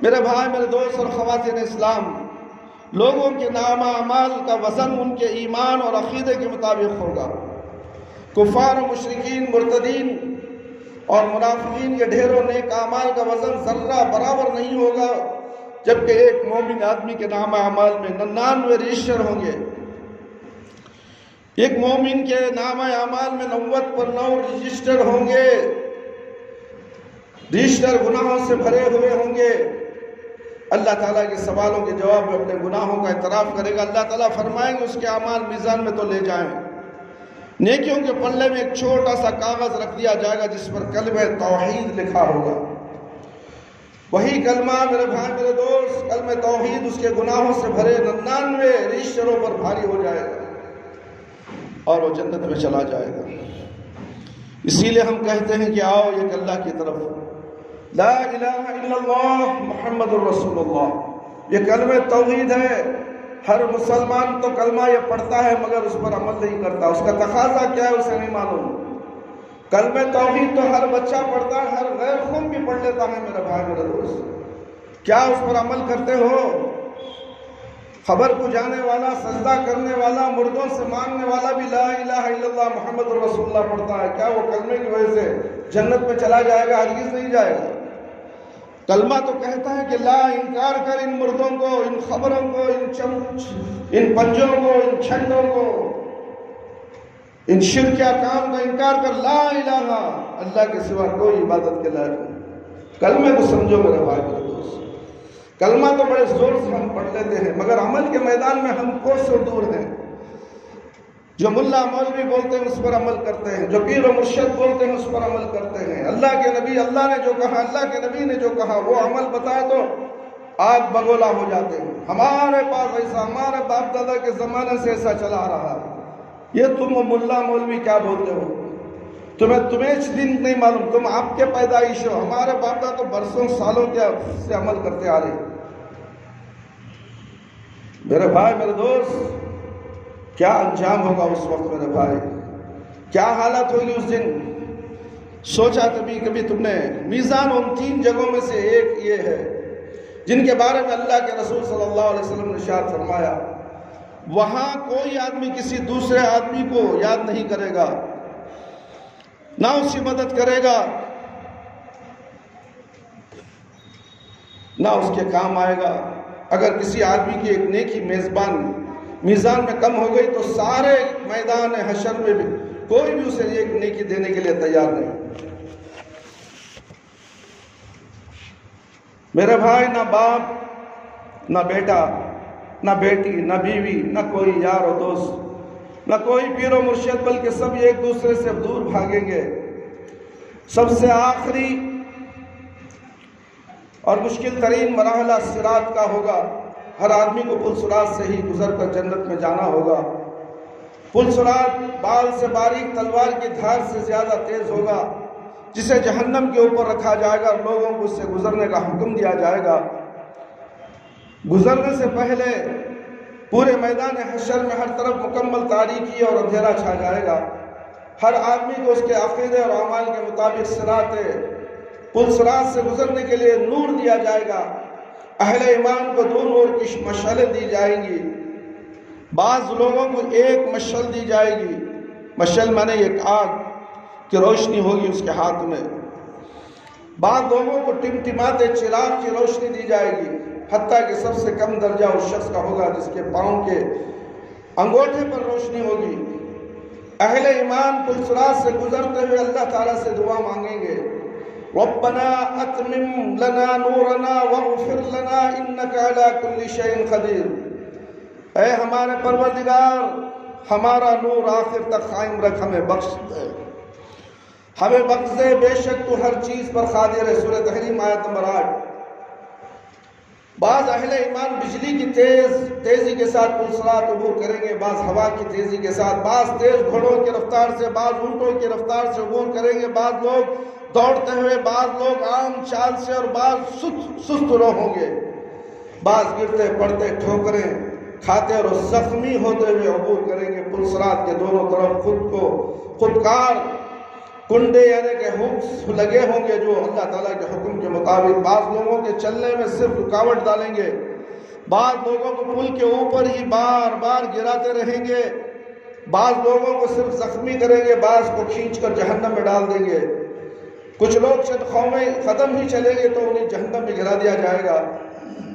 میرے بھائی، میرے دوست اور خواتین اسلام، لوگوں کے نام اعمال کا وزن ان کے ایمان اور عقیدے کے مطابق ہوگا. کفار و مشرکین، مرتدین اور منافقین کے ڈھیروں نیک اعمال کا وزن ذرہ برابر نہیں ہوگا، جبکہ ایک مومن آدمی کے نام اعمال میں 99 رجسٹر ہوں گے. ایک مومن کے نام اعمال میں 90 پر 9 رجسٹر ہوں گے. رجسٹر گناہوں سے بھرے ہوئے ہوں گے. اللہ تعالیٰ کے سوالوں کے جواب میں اپنے گناہوں کا اعتراف کرے گا. اللہ تعالیٰ فرمائیں گے اس کے اعمال میزان میں تو لے جائیں. نیکیوں کے پلے میں ایک چھوٹا سا کاغذ رکھ دیا جائے گا جس پر کلمہ توحید لکھا ہوگا. وہی کلمہ میرے بھائی، میرے دوست، کلمہ توحید اس کے گناہوں سے بھرے 99 رجسٹروں پر بھاری ہو جائے گا اور وہ جنت میں چلا جائے گا. اسی لیے ہم کہتے ہیں کہ آؤ ایک اللہ کی طرف، لا الہ الا اللہ محمد الرسول اللہ. یہ کلمہ توحید ہے. ہر مسلمان تو کلمہ یہ پڑھتا ہے مگر اس پر عمل نہیں کرتا. اس کا تقاضا کیا ہے اسے نہیں معلوم. کلمہ توحید تو ہر بچہ پڑھتا ہے، ہر غیر خون بھی پڑھ لیتا ہے. میرے بھائی، میرے دوست، کیا اس پر عمل کرتے ہو؟ خبر کو جانے والا، سجدہ کرنے والا، مردوں سے مانگنے والا بھی لا الہ الا اللہ محمد الرسول اللہ پڑھتا ہے. کیا وہ کلمے کی وجہ سے جنت میں چلا جائے گا؟ ہرگز نہیں جائے گا. کلمہ تو کہتا ہے کہ لا، انکار کر ان مردوں کو، ان خبروں کو، ان پنجوں کو، ان چھندوں کو، ان شرک کام کا انکار کر. لا الہ، اللہ کے سوا کوئی عبادت کے لائق نہیں. کلمے کو سمجھو میرے بھائی، میرے دوست. کلمہ تو بڑے زور سے ہم پڑھ لیتے ہیں مگر عمل کے میدان میں ہم کوسوں دور ہیں. جو ملا مولوی بولتے ہیں اس پر عمل کرتے ہیں، جو پیر و مرشد بولتے ہیں اس پر عمل کرتے ہیں. اللہ کے نبی، اللہ نے جو کہا، اللہ کے نبی نے جو کہا وہ عمل بتائے تو آگ بگولا ہو جاتے ہیں. ہمارے پاس ایسا، ہمارے باپ دادا کے زمانے سے ایسا چلا رہا ہے. یہ تم ملا مولوی کیا بولتے ہو؟ تمہیں دن نہیں معلوم. تم آپ کے پیدائش ہو. ہمارے باپ دادا تو برسوں سالوں کے سے عمل کرتے آ رہے ہیں. میرے بھائی، میرے دوست، کیا انجام ہوگا اس وقت میرے بھائی؟ کیا حالت ہوگی اس دن؟ سوچا کبھی تم نے؟ میزان ان 3 جگہوں میں سے ایک یہ ہے جن کے بارے میں اللہ کے رسول صلی اللہ علیہ وسلم نے ارشاد فرمایا، وہاں کوئی آدمی کسی دوسرے آدمی کو یاد نہیں کرے گا، نہ اس کی مدد کرے گا، نہ اس کے کام آئے گا. اگر کسی آدمی کی ایک نیکی میزان میں کم ہو گئی تو سارے میدان حشر میں بھی کوئی بھی اسے ایک نیکی دینے کے لیے تیار نہیں. میرے بھائی، نہ باپ، نہ بیٹا، نہ بیٹی، نہ بیوی، نہ کوئی یار و دوست، نہ کوئی پیر و مرشد، بلکہ سب ایک دوسرے سے دور بھاگیں گے. سب سے آخری اور مشکل ترین مرحلہ صراط کا ہوگا. ہر آدمی کو پل صراط سے ہی گزر کر جنت میں جانا ہوگا. پل صراط بال سے باریک تلوار کی دھار سے زیادہ تیز ہوگا، جسے جہنم کے اوپر رکھا جائے گا اور لوگوں کو اس سے گزرنے کا حکم دیا جائے گا. گزرنے سے پہلے پورے میدان حشر میں ہر طرف مکمل تاریکی اور اندھیرا چھا جائے گا۔ ہر آدمی کو اس کے عقیدے اور اعمال کے مطابق پل صراط سے گزرنے کے لیے نور دیا جائے گا۔ اہل ایمان کو 2 نور کی مشعلیں دی جائیں گی۔ بعض لوگوں کو 1 مشعل دی جائے گی۔ مشعل مانے ایک آگ کی روشنی ہوگی اس کے ہاتھ میں۔ بعض لوگوں کو ٹمٹماتے چراغ کی روشنی دی جائے گی، حتیٰ کہ سب سے کم درجہ اس شخص کا ہوگا جس کے پاؤں کے انگوٹھے پر روشنی ہوگی۔ اہل ایمان پل صراط سے گزرتے ہوئے اللہ تعالیٰ سے دعا مانگیں گے، ربنا اتمم لنا نورنا واغفر لنا انک علی کل شیء قدیر۔ اے ہمارے پروردگار، ہمارا نور آخر تک قائم رکھ، ہمیں بخش دے، ہمیں بخش دے، بے شک تو ہر چیز پر قادر ہے۔ سورہ تحریم آیت نمبر 8۔ بعض اہل ایمان بجلی کی تیزی کے ساتھ پل صراط عبور کریں گے، بعض ہوا کی تیزی کے ساتھ، بعض تیز گھوڑوں کی رفتار سے، بعض اونٹوں کی رفتار سے عبور کریں گے، بعض لوگ دوڑتے ہوئے، بعض لوگ عام چال سے، اور بعض سست رو ہوں گے، بعض گرتے پڑتے ٹھوکریں کھاتے اور زخمی ہوتے ہوئے عبور کریں گے۔ پل صراط کے دونوں طرف خودکار کنڈے یعنی کہ ہکس لگے ہوں گے جو اللہ تعالیٰ کے حکم کے مطابق بعض لوگوں کے چلنے میں صرف رکاوٹ ڈالیں گے، بعض لوگوں کو پل کے اوپر ہی بار بار گراتے رہیں گے، بعض لوگوں کو صرف زخمی کریں گے، بعض کو کھینچ کر جہنم میں ڈال دیں گے۔ کچھ لوگ چند قدم ہی چلیں گے تو انہیں جہنم میں گرا دیا جائے گا،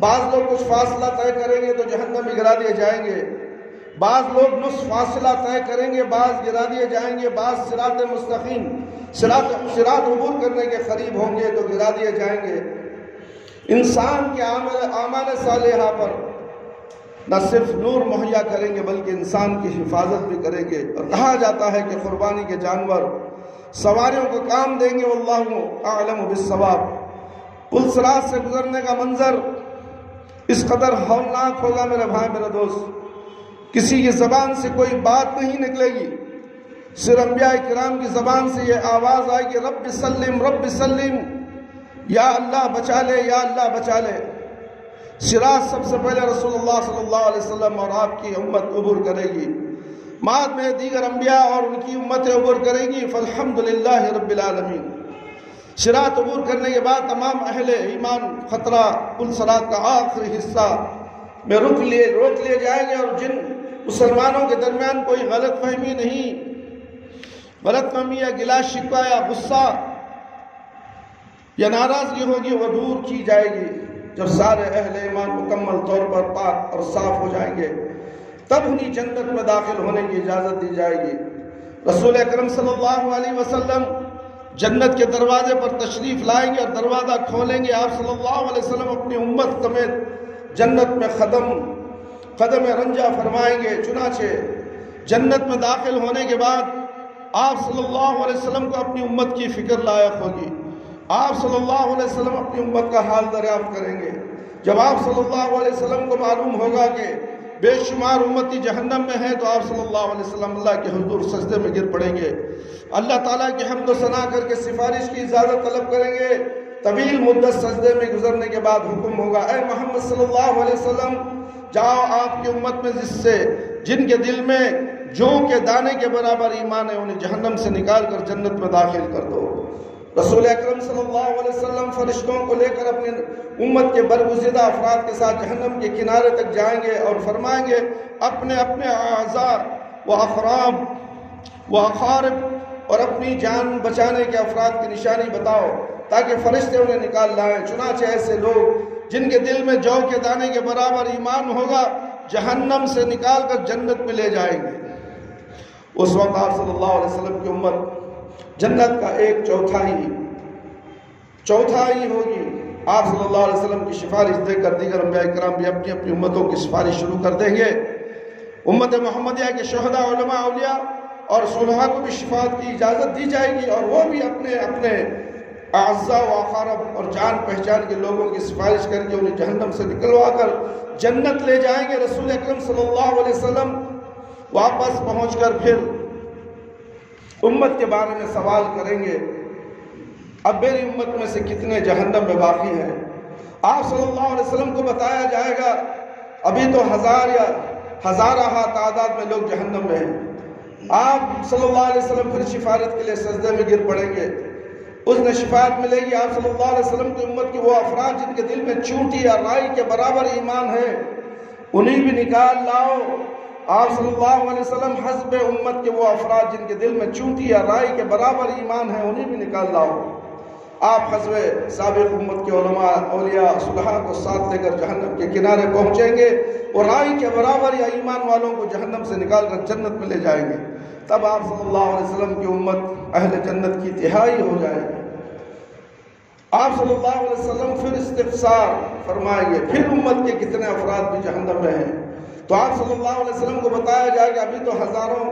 بعض لوگ کچھ فاصلہ طے کریں گے تو جہنم میں گرا دیے جائیں گے، بعض لوگ نصف فاصلہ طے کریں گے، بعض گرا دیے جائیں گے، بعض صراط مستقیم صراط عبور کرنے کے قریب ہوں گے تو گرا دیے جائیں گے۔ انسان کے اعمال صالحہ پر نہ صرف نور مہیا کریں گے بلکہ انسان کی حفاظت بھی کریں گے، اور کہا جاتا ہے کہ قربانی کے جانور سواریوں کو کام دیں گے، واللہ اعلم بالصواب۔ پل صراط سے گزرنے کا منظر اس قدر ہولناک ہوگا میرے بھائی میرے دوست، کسی کی زبان سے کوئی بات نہیں نکلے گی، صرف انبیاء کرام کی زبان سے یہ آواز آئے گی، رب سلم رب سلم، یا اللہ بچا لے یا اللہ بچا لے۔ صراط سب سے پہلے رسول اللہ صلی اللہ علیہ وسلم اور آپ کی امت عبور کرے گی، بعد میں دیگر انبیاء اور ان کی امتیں عبور کریں گی، فالحمدللہ رب العالمین۔ صراط عبور کرنے کے بعد تمام اہل ایمان خطرہ پل صراط کا آخری حصہ میں روک لیے جائیں گے، اور جن مسلمانوں کے درمیان کوئی غلط فہمی نہیں، غلط فہمی یا گلا شکوہ یا غصہ یا ناراضگی ہوگی وہ دور کی جائے گی۔ جب سارے اہل ایمان مکمل طور پر پاک اور صاف ہو جائیں گے تب انہیں جنت میں داخل ہونے کی اجازت دی جائے گی۔ رسول اکرم صلی اللہ علیہ وسلم جنت کے دروازے پر تشریف لائیں گے اور دروازہ کھولیں گے، آپ صلی اللہ علیہ وسلم اپنی امت سمیت جنت میں قدم رنجہ فرمائیں گے۔ چنانچہ جنت میں داخل ہونے کے بعد آپ صلی اللہ علیہ وسلم کو اپنی امت کی فکر لائق ہوگی، آپ صلی اللہ علیہ وسلم اپنی امت کا حال دریافت کریں گے۔ جب آپ صلی اللہ علیہ وسلم کو معلوم ہوگا کہ بے شمار امتی جہنم میں ہے تو آپ صلی اللہ علیہ وسلم اللہ کے حضور سجدے میں گر پڑیں گے، اللہ تعالیٰ کی حمد و ثنا کر کے سفارش کی اجازت طلب کریں گے۔ طویل مدت سجدے میں گزرنے کے بعد حکم ہوگا، اے محمد صلی اللہ علیہ وسلم جاؤ، آپ کی امت میں جن کے دل میں جو کے دانے کے برابر ایمان ہے انہیں جہنم سے نکال کر جنت میں داخل کر دو۔ رسول اکرم صلی اللہ علیہ وسلم فرشتوں کو لے کر اپنی امت کے برگزیدہ افراد کے ساتھ جہنم کے کنارے تک جائیں گے اور فرمائیں گے، اپنے اعضاء و افراد و اقارب اور اپنی جان بچانے کے افراد کی نشانی بتاؤ تاکہ فرشتے انہیں نکال لائیں۔ چنانچہ ایسے لوگ جن کے دل میں جو کے دانے کے برابر ایمان ہوگا جہنم سے نکال کر جنت میں لے جائیں گے۔ اس وقت آپ صلی اللہ علیہ وسلم کی امت جنت کا 1/4 ہوگی۔ آپ صلی اللہ علیہ وسلم کی سفارش دے کر دیگر انبیاء کرام بھی اپنی اپنی امتوں کی سفارش شروع کر دیں گے۔ امت محمدیہ کے شہداء، علماء، اولیاء اور صلحاء کو بھی شفاعت کی اجازت دی جائے گی، اور وہ بھی اپنے اپنے اعزاء و اقارب اور جان پہچان کے لوگوں کی سفارش کر کے انہیں جہنم سے نکلوا کر جنت لے جائیں گے۔ رسول اکرم صلی اللہ علیہ وسلم واپس پہنچ کر پھر امت کے بارے میں سوال کریں گے، اب میری امت میں سے کتنے جہنم میں باقی ہیں؟ آپ صلی اللہ علیہ وسلم کو بتایا جائے گا ابھی تو 1000 یا ہزارہ تعداد میں لوگ جہنم میں ہیں۔ آپ صلی اللہ علیہ وسلم پھر شفاعت کے لیے سجدے میں گر پڑیں گے، اس نے شفاعت ملے گی۔ آپ صلی اللہ علیہ وسلم کی امت کے وہ افراد جن کے دل میں چونٹی یا رائی کے برابر ایمان ہے، انہیں بھی نکال لاؤ۔ آپ صلی اللہ علیہ وسلم حزب امت کے وہ افراد جن کے دل میں چونٹی یا رائی کے برابر ایمان ہے، انہیں بھی نکال لاؤ۔ آپ حزب سابق امت کے علماء، اولیاء، صلحاء کو ساتھ لے کر جہنم کے کنارے پہنچیں گے اور رائی کے برابر یا ایمان والوں کو جہنم سے نکال کر جنت میں لے جائیں گے۔ تب آپ صلی اللہ علیہ وسلم کی امت اہل جنت کی تہائی ہو جائے گی۔ آپ صلی اللہ علیہ وسلم پھر استفسار فرمائیں گے، پھر امت کے کتنے افراد بھی جہنم میں ہیں؟ تو آپ صلی اللہ علیہ وسلم کو بتایا جائے گا ابھی تو ہزاروں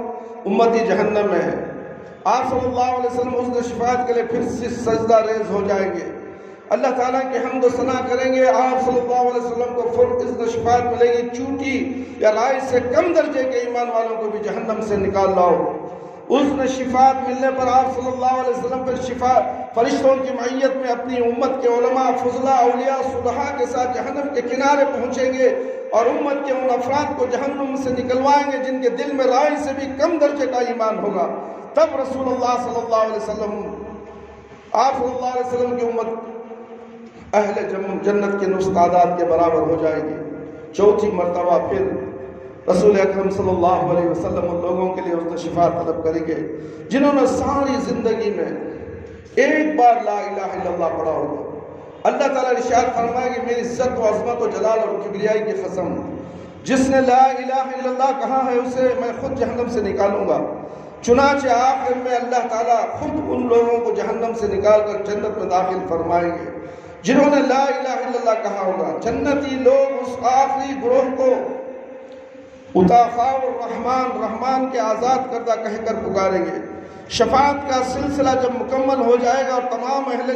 امتی جہنم میں ہیں۔ آپ صلی اللہ علیہ وسلم اس شفاعت کے لیے پھر سے سجدہ ریز ہو جائیں گے، اللہ تعالیٰ کی حمد و ثنا کریں گے۔ آپ صلی اللہ علیہ وسلم کو پھر اس شفاعت ملے گی، چوٹی یا رائی سے کم درجے کے ایمان والوں کو بھی جہنم سے نکال لاؤ۔ اس نے شفاعت ملنے پر آپ صلی اللہ علیہ وسلم پر فرشتوں کی معیت میں اپنی امت کے علماء، فضلاء، اولیاء، صلحاء کے ساتھ جہنم کے کنارے پہنچیں گے اور امت کے ان افراد کو جہنم سے نکلوائیں گے جن کے دل میں رائی سے بھی کم درجے کا ایمان ہوگا۔ تب رسول اللہ صلی اللہ علیہ وسلم، آپ صلی اللہ علیہ وسلم کی امت اہل جنت کے نصف تعداد کے برابر ہو جائے گی۔ چوتھی مرتبہ پھر رسول اکرم صلی اللہ علیہ وسلم ان لوگوں کے لیے اس نے شفاعت طلب کریں گے جنہوں نے ساری زندگی میں ایک بار لا الہ الا اللہ پڑھا ہوگا۔ اللہ تعالیٰ ارشاد فرمائے کہ میری عزت و عظمت و جلال اور کبریائی کی قسم، جس نے لا الہ الا اللہ کہا ہے اسے میں خود جہنم سے نکالوں گا۔ چنانچہ آخر میں اللہ تعالیٰ خود ان لوگوں کو جہنم سے نکال کر جنت میں داخل فرمائیں گے جنہوں نے لا الہ الا اللہ کہا ہوگا۔ جنتی لوگ اس آخری گروہ کو اطاقاء الرحمن، رحمان کے آزاد کردہ کہہ کر پکاریں گے۔ شفاعت کا سلسلہ جب مکمل ہو جائے گا اور تمام اہل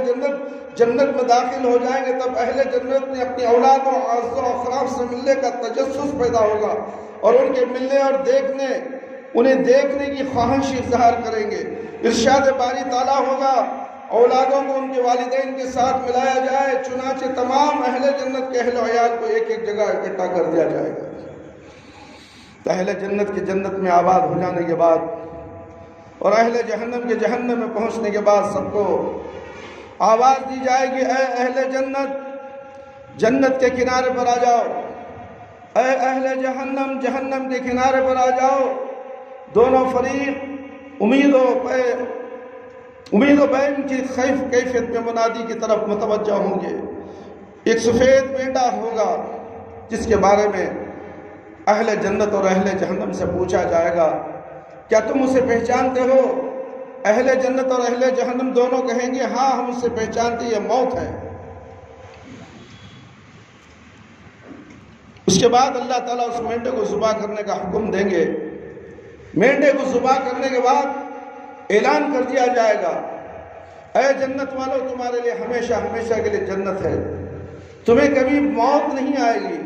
جنت میں داخل ہو جائیں گے، تب اہل جنت میں اپنی اولاد و اعزاء و اقراب سے ملنے کا تجسس پیدا ہوگا اور ان کے ملنے اور انہیں دیکھنے کی خواہش اظہار کریں گے۔ ارشاد باری تعالیٰ ہوگا اولادوں کو ان کے والدین کے ساتھ ملایا جائے، چنانچہ تمام اہل جنت کے اہل و عیال کو ایک ایک جگہ اکٹھا کر دیا جائے گا۔ تو اہل جنت کے جنت میں آباد ہو جانے کے بعد اور اہل جہنم کے جہنم میں پہنچنے کے بعد سب کو آواز دی جائے گی، اے اہل جنت جنت کے کنارے پر آ جاؤ، اے اہل جہنم جہنم کے کنارے پر آ جاؤ۔ دونوں فریق امید و بیم کی کیفیت میں منادی کی طرف متوجہ ہوں گے۔ ایک سفید مینڈا ہوگا جس کے بارے میں اہل جنت اور اہل جہنم سے پوچھا جائے گا، کیا تم اسے پہچانتے ہو؟ اہل جنت اور اہل جہنم دونوں کہیں گے، ہاں ہم اسے پہچانتے، یہ موت ہے۔ اس کے بعد اللہ تعالیٰ اس مینڈے کو ذبح کرنے کا حکم دیں گے۔ مینڈے کو ذبح کرنے کے بعد اعلان کر دیا جائے گا، اے جنت والو تمہارے لیے ہمیشہ ہمیشہ کے لیے جنت ہے، تمہیں کبھی موت نہیں آئے گی،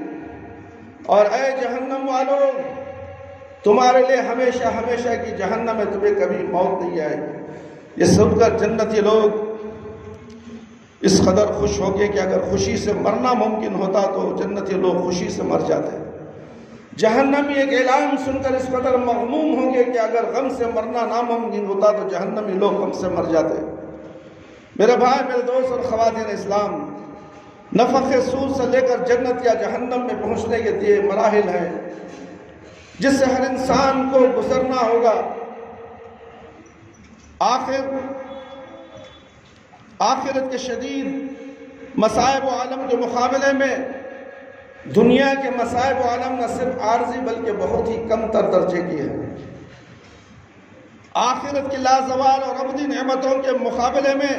اور اے جہنم والو تمہارے لیے ہمیشہ ہمیشہ کی جہنم ہے، تمہیں کبھی موت نہیں آئے گی۔ یہ سن کر جنتی لوگ اس قدر خوش ہو گئے کہ اگر خوشی سے مرنا ممکن ہوتا تو جنتی لوگ خوشی سے مر جاتے۔ جہنمی ایک اعلان سن کر اس قدر مغموم ہوں گے کہ اگر غم سے مرنا ناممکن ہوتا تو جہنمی لوگ غم سے مر جاتے۔ میرے بھائی، میرے دوست اور خواتین اسلام، نفخ صور سے لے کر جنت یا جہنم میں پہنچنے کے لیے مراحل ہیں جس سے ہر انسان کو گزرنا ہوگا۔ آخرت کے شدید مصائب و عالم کے مقابلے میں دنیا کے مصائب و عالم نہ صرف عارضی بلکہ بہت ہی کم تر درجے کی ہے۔ آخرت کی لازوال اور ابدی نعمتوں کے مقابلے میں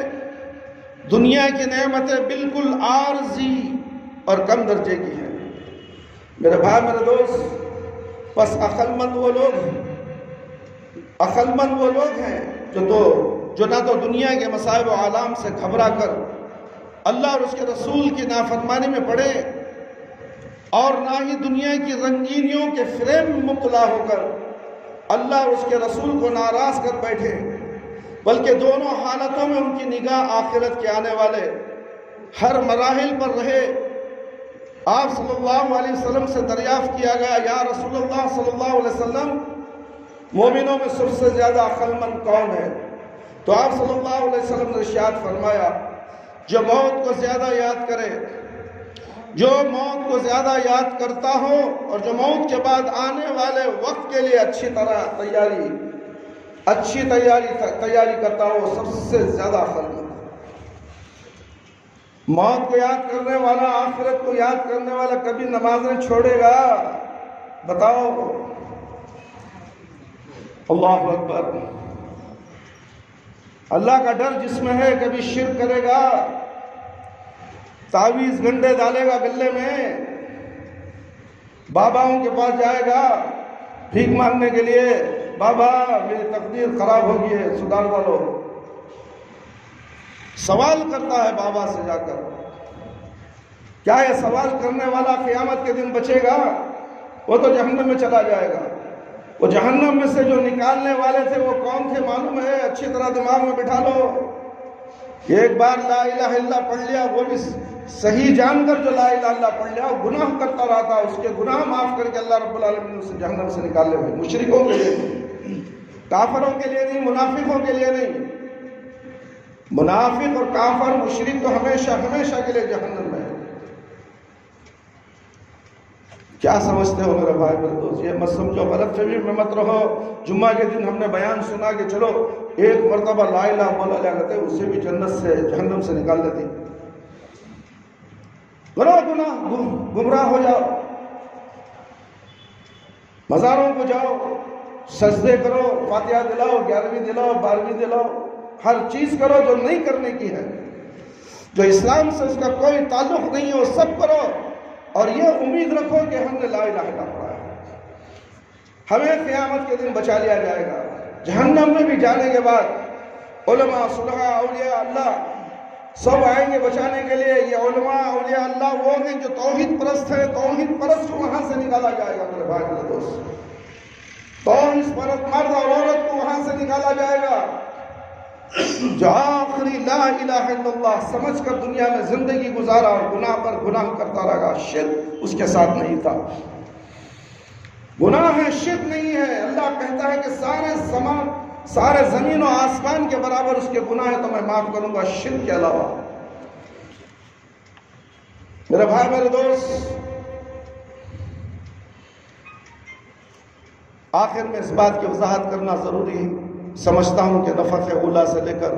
دنیا کی نعمتیں بالکل عارضی اور کم درجے کی ہیں۔ میرے بھائی، میرے دوست، بس عقل مند وہ لوگ ہیں جو نہ تو دنیا کے مصائب و عالم سے گھبرا کر اللہ اور اس کے رسول کی نافرمانی میں پڑے اور نہ ہی دنیا کی رنگینیوں کے فریم میں مبتلا ہو کر اللہ اور اس کے رسول کو ناراض کر بیٹھے، بلکہ دونوں حالتوں میں ان کی نگاہ آخرت کے آنے والے ہر مراحل پر رہے آپ صلی اللہ علیہ وسلم سے دریافت کیا گیا یا رسول اللہ صلی اللہ علیہ وسلم مومنوں میں سب سے زیادہ عقل مند کون ہے؟ تو آپ صلی اللہ علیہ وسلم نے ارشاد فرمایا جو موت کو زیادہ یاد کرے، جو موت کو زیادہ یاد کرتا ہو اور جو موت کے بعد آنے والے وقت کے لیے اچھی تیاری کرتا ہو، سب سے زیادہ عقل مند۔ موت کو یاد کرنے والا، آخرت کو یاد کرنے والا کبھی نمازیں چھوڑے گا؟ بتاؤ۔ اللہ اکبر۔ اللہ کا ڈر جس میں ہے کبھی شرک کرے گا؟ تعویذ گنڈے ڈالے گا گلے میں، باباؤں کے پاس جائے گا بھیک مانگنے کے لیے، بابا میری تقدیر خراب ہو گئی ہے سدھار ڈالو۔ سوال کرتا ہے بابا سے جا کر۔ کیا یہ سوال کرنے والا قیامت کے دن بچے گا؟ وہ تو جہنم میں چلا جائے گا۔ وہ جہنم میں سے جو نکالنے والے تھے وہ کون تھے معلوم ہے؟ اچھی طرح دماغ میں بٹھا لو کہ ایک بار لا الہ الا اللہ پڑھ لیا، وہ بھی صحیح جان کر جو لا الہ الا اللہ پڑھ لیا، گناہ کرتا رہا تھا، اس کے گناہ معاف کر کے اللہ رب العالمین اسے جہنم سے نکال لے گئے۔ مشرکوں کے لیے نہیں، کافروں کے لیے نہیں، منافقوں کے لیے نہیں۔ منافق اور کافر مشرک تو ہمیشہ کے لیے جہنم میں ہے۔ کیا سمجھتے ہو میرے بھائی میرے دوست؟ یہ مت سمجھو، غلط فہمی میں مت رہو۔ جمعہ کے دن ہم نے بیان سنا کہ چلو ایک مرتبہ لا الہ بولا لیا کرتے، اسے بھی جنت سے جہنم سے نکال دیتی۔ کرو گناہ، گمراہ ہو جاؤ، مزاروں کو جاؤ، سجدے کرو، فاتحہ دلاؤ، 11ویں دلاؤ، 12ویں دلاؤ، ہر چیز کرو جو نہیں کرنے کی ہے، جو اسلام سے اس کا کوئی تعلق نہیں ہے، وہ سب کرو، اور یہ امید رکھو کہ ہم نے لا الہ الا اللہ پڑھا ہے، ہمیں قیامت کے دن بچا لیا جائے گا۔ جہنم میں بھی جانے کے بعد علماء، صلحاء، اولیاء اللہ سب آئیں گے بچانے کے لیے۔ یہ علماء، اولیاء اللہ وہ ہیں جو توحید پرست ہیں، توحید پرست کو وہاں سے نکالا جائے گا میرے بھائی میرے دوست۔ توحید پرست مرد اور عورت کو وہاں سے نکالا جائے گا جو آخری لا الہ الا اللہ سمجھ کر دنیا میں زندگی گزارا اور گناہ پر گناہ کرتا رہا۔ شرک اس کے ساتھ نہیں تھا، گناہ ہے، شرک نہیں ہے۔ اللہ کہتا ہے کہ سارے زمین و آسمان کے برابر اس کے گناہ ہے تو میں معاف کروں گا، شرک کے علاوہ۔ میرے بھائی میرے دوست، آخر میں اس بات کی وضاحت کرنا ضروری سمجھتا ہوں کہ نفخ اولیٰ سے لے کر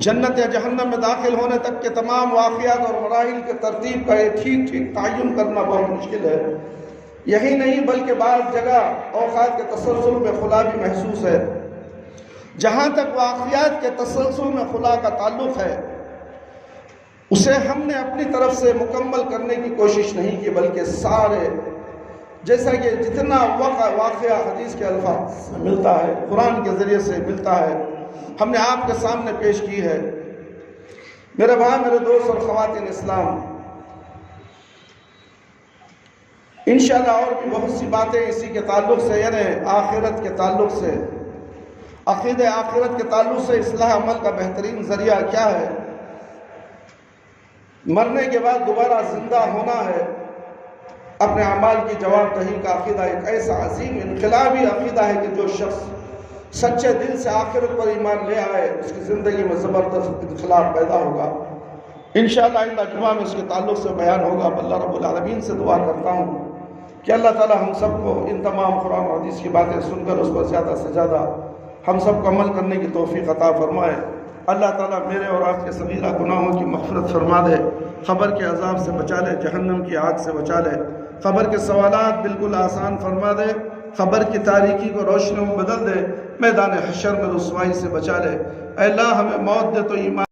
جنت یا جہنم میں داخل ہونے تک کے تمام واقعات اور مراحل کے ترتیب کا یہ ٹھیک تعین کرنا بہت مشکل ہے۔ یہی نہیں بلکہ بعض جگہ اوقات کے تسلسل میں خلا بھی محسوس ہے۔ جہاں تک واقعات کے تسلسل میں خلا کا تعلق ہے، اسے ہم نے اپنی طرف سے مکمل کرنے کی کوشش نہیں کی، بلکہ سارے جیسا کہ جتنا واقعہ حدیث کے الفاظ سے ملتا ہے، قرآن کے ذریعے سے ملتا ہے، ہم نے آپ کے سامنے پیش کی ہے۔ میرے بھائی میرے دوست اور خواتین اسلام، انشاءاللہ اور بھی بہت سی باتیں اسی کے تعلق سے، یعنی آخرت کے تعلق سے، عقیدہ آخرت کے تعلق سے اصلاح عمل کا بہترین ذریعہ کیا ہے، مرنے کے بعد دوبارہ زندہ ہونا ہے، اپنے اعمال کی جواب دہی کا عقیدہ ایک ایسا عظیم انقلابی عقیدہ ہے کہ جو شخص سچے دل سے آخرت پر ایمان لے آئے اس کی زندگی میں زبردست انقلاب پیدا ہوگا۔ انشاءاللہ آئندہ جمعہ میں اس کے تعلق سے بیان ہوگا۔ اللہ رب العالمین سے دعا کرتا ہوں کہ اللہ تعالی ہم سب کو ان تمام قرآن و حدیث کی باتیں سن کر اس پر زیادہ سے زیادہ ہم سب کو عمل کرنے کی توفیق عطا فرمائے۔ اللہ تعالیٰ میرے اور آپ کے صغیرہ گناہوں کی مغفرت فرما دے، قبر کے عذاب سے بچا لے، جہنم کی آگ سے بچا لے، قبر کے سوالات بالکل آسان فرما دے، قبر کی تاریکی کو روشنیوں میں بدل دے، میدان حشر میں رسوائی سے بچا لے۔ اے اللہ ہمیں موت دے تو ایمان